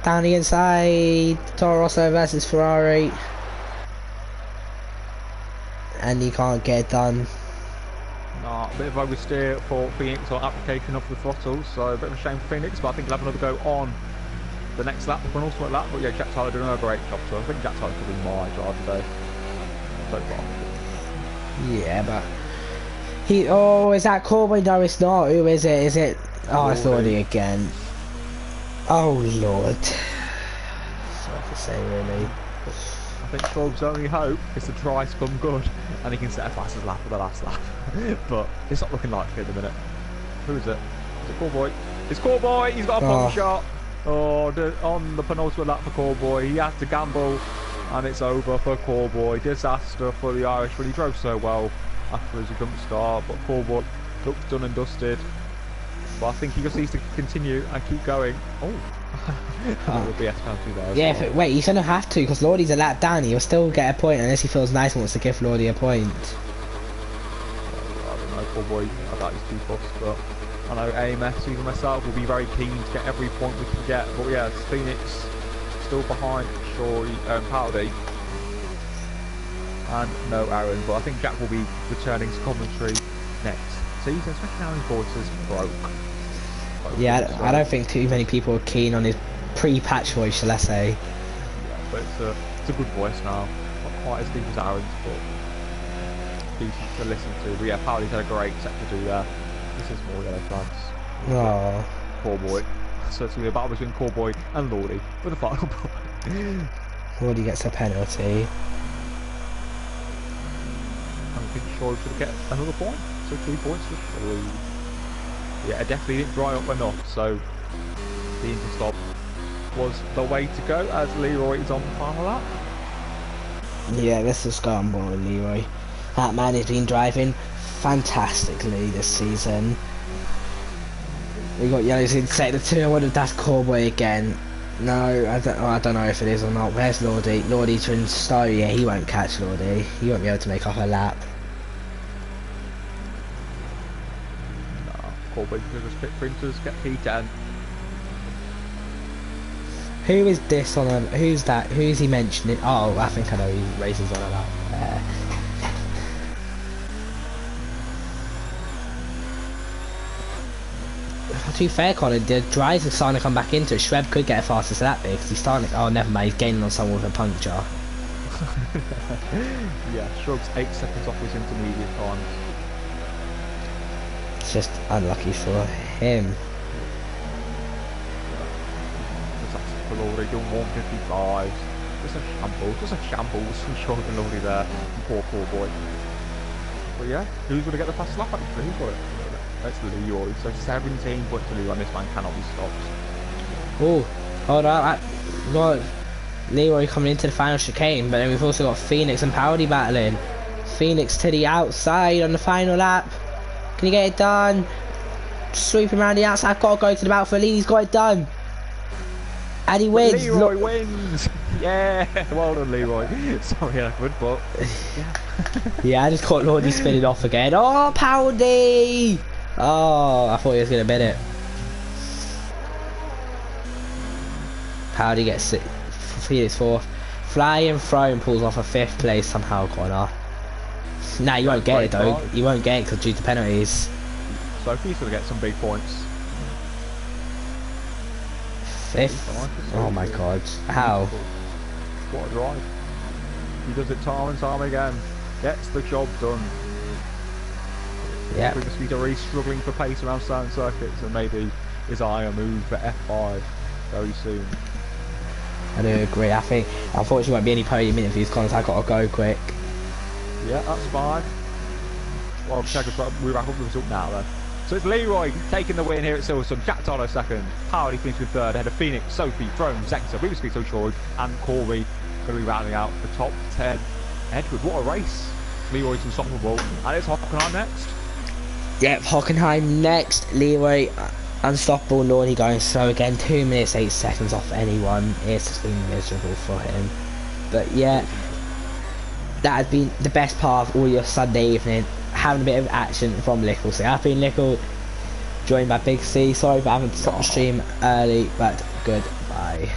Down the inside. Toro Rosso versus Ferrari. And he can't get it done. A bit of oversteer for Phoenix on application of the throttles, so a bit of a shame for Phoenix, but I think he'll have another go on the next lap, the penultimate lap. But yeah, Jack Tyler doing a great job, so I think Jack Tyler could be my driver today so far. Yeah, but he. Oh, is that Corboy? No, it's not. Who is it? Is it? Oh, it's Lordy again. Oh Lord. Sorry to say, really. I think Frog's only hope is to try to come good and he can set a fastest lap for the last lap. But it's not looking likely at the minute. Who is it? Is it Corboy? It's Corboy! He's got a pump shot! Oh, on the penultimate lap for Corboy. He had to gamble and it's over for Corboy. Disaster for the Irish, but he drove so well after his jump start. But Corboy looks done and dusted. But I think he just needs to continue and keep going. Oh, the BS penalty there. Yeah, Well. wait, he's gonna have to because Lordy's a lap down. He'll still get a point unless he feels nice and wants to give Lordy a point. I don't know, poor boy. I doubt he's too fussed, but I know AMS, even myself, will be very keen to get every point we can get. But yeah, Phoenix still behind Shorey and Powdy. And no Aaron, but I think Jack will be returning to commentary next season, especially now his voice is broke. Yeah, I don't think too many people are keen on his pre-patch voice, shall I say. Yeah, but it's a good voice now. Not quite as deep as Aaron's, but decent to listen to. But yeah, Powley's had a great set to do there. This is more yellow flags. Oh. Corboy. So it's going to be a battle between Corboy and Lordy with a final point. Lordy gets a penalty. I think Shorey should get another point. So 3 points for Shorey. Yeah, it definitely didn't dry up enough, so the inter-stop was the way to go as Leroy is on the final lap. Yeah, this is gone boy, Leroy. That man has been driving fantastically this season. We got yellows in sector 2. I wonder if that's Corboy again. No, I don't know if it is or not. Where's Lordy? Lordy to Stowe. Yeah, he won't catch Lordy. He won't be able to make off a lap. Corboy can just pit printers, get P10. Who is this on a... Who's that? Who's he mentioning? Oh, I think I know he races on a lap. To be fair, Colin, the drives are starting to come back into it. Shweb could get a fastest lap there because he's starting to... Oh, never mind. He's gaining on someone with a puncture. Yeah, Shrub's 8 seconds off his intermediate times. It's just unlucky for him. For Lordy, doing 155. Just a shambles from Shrub and Lordy there. Poor boy. But yeah, who's going to get the fastest lap actually? Who's got it? That's Leroy. So 17 points to Leroy, and this man cannot be stopped. Oh, hold on. Got Leroy coming into the final chicane, but then we've also got Phoenix and Powdy battling. Phoenix to the outside on the final lap. Can he get it done? Sweeping around the outside. Got to go to the battle for lead. He's got it done. And he wins. Leroy wins. Yeah. Well done, Leroy. Sorry, Edward, but yeah. Yeah, I just caught Lordy spinning off again. Oh, Powdy! Oh, I thought he was going to bet it. Powdy gets it. Phoenix 4th. Flying Throne pulls off a 5th place somehow, Connor. Nah, you won't get it though. You won't get it because due to penalties. Sophie's going to get some big points. 5th? Oh my god. How? What a drive. He does it time and time again. Gets the job done. Yeah. Previous speed already struggling for pace around certain circuits, and maybe his eye will move for F5 very soon. I do agree. I think unfortunately won't be any podium interviews because I gotta go quick. Yeah, that's fine. Well, we wrap up the result now then. So it's Leroy taking the win here at Silverstone. Jack Tyler second. Powdy finished with third ahead of Phoenix, Sophie, Throne, Zector, previously so Troy, and Corby going to be rounding out the top 10. Edward, what a race. Leroy's unstoppable. And it's Hockenheim next. Yep, Hockenheim next. Leroy unstoppable. Lordy going slow again. 2 minutes 8 seconds off anyone. It's just been miserable for him. But yeah, that has been the best part of all your Sunday evening. Having a bit of action from Lickle. So I've been Lickle, joined by Big C. Sorry for having to stop the stream early, but goodbye.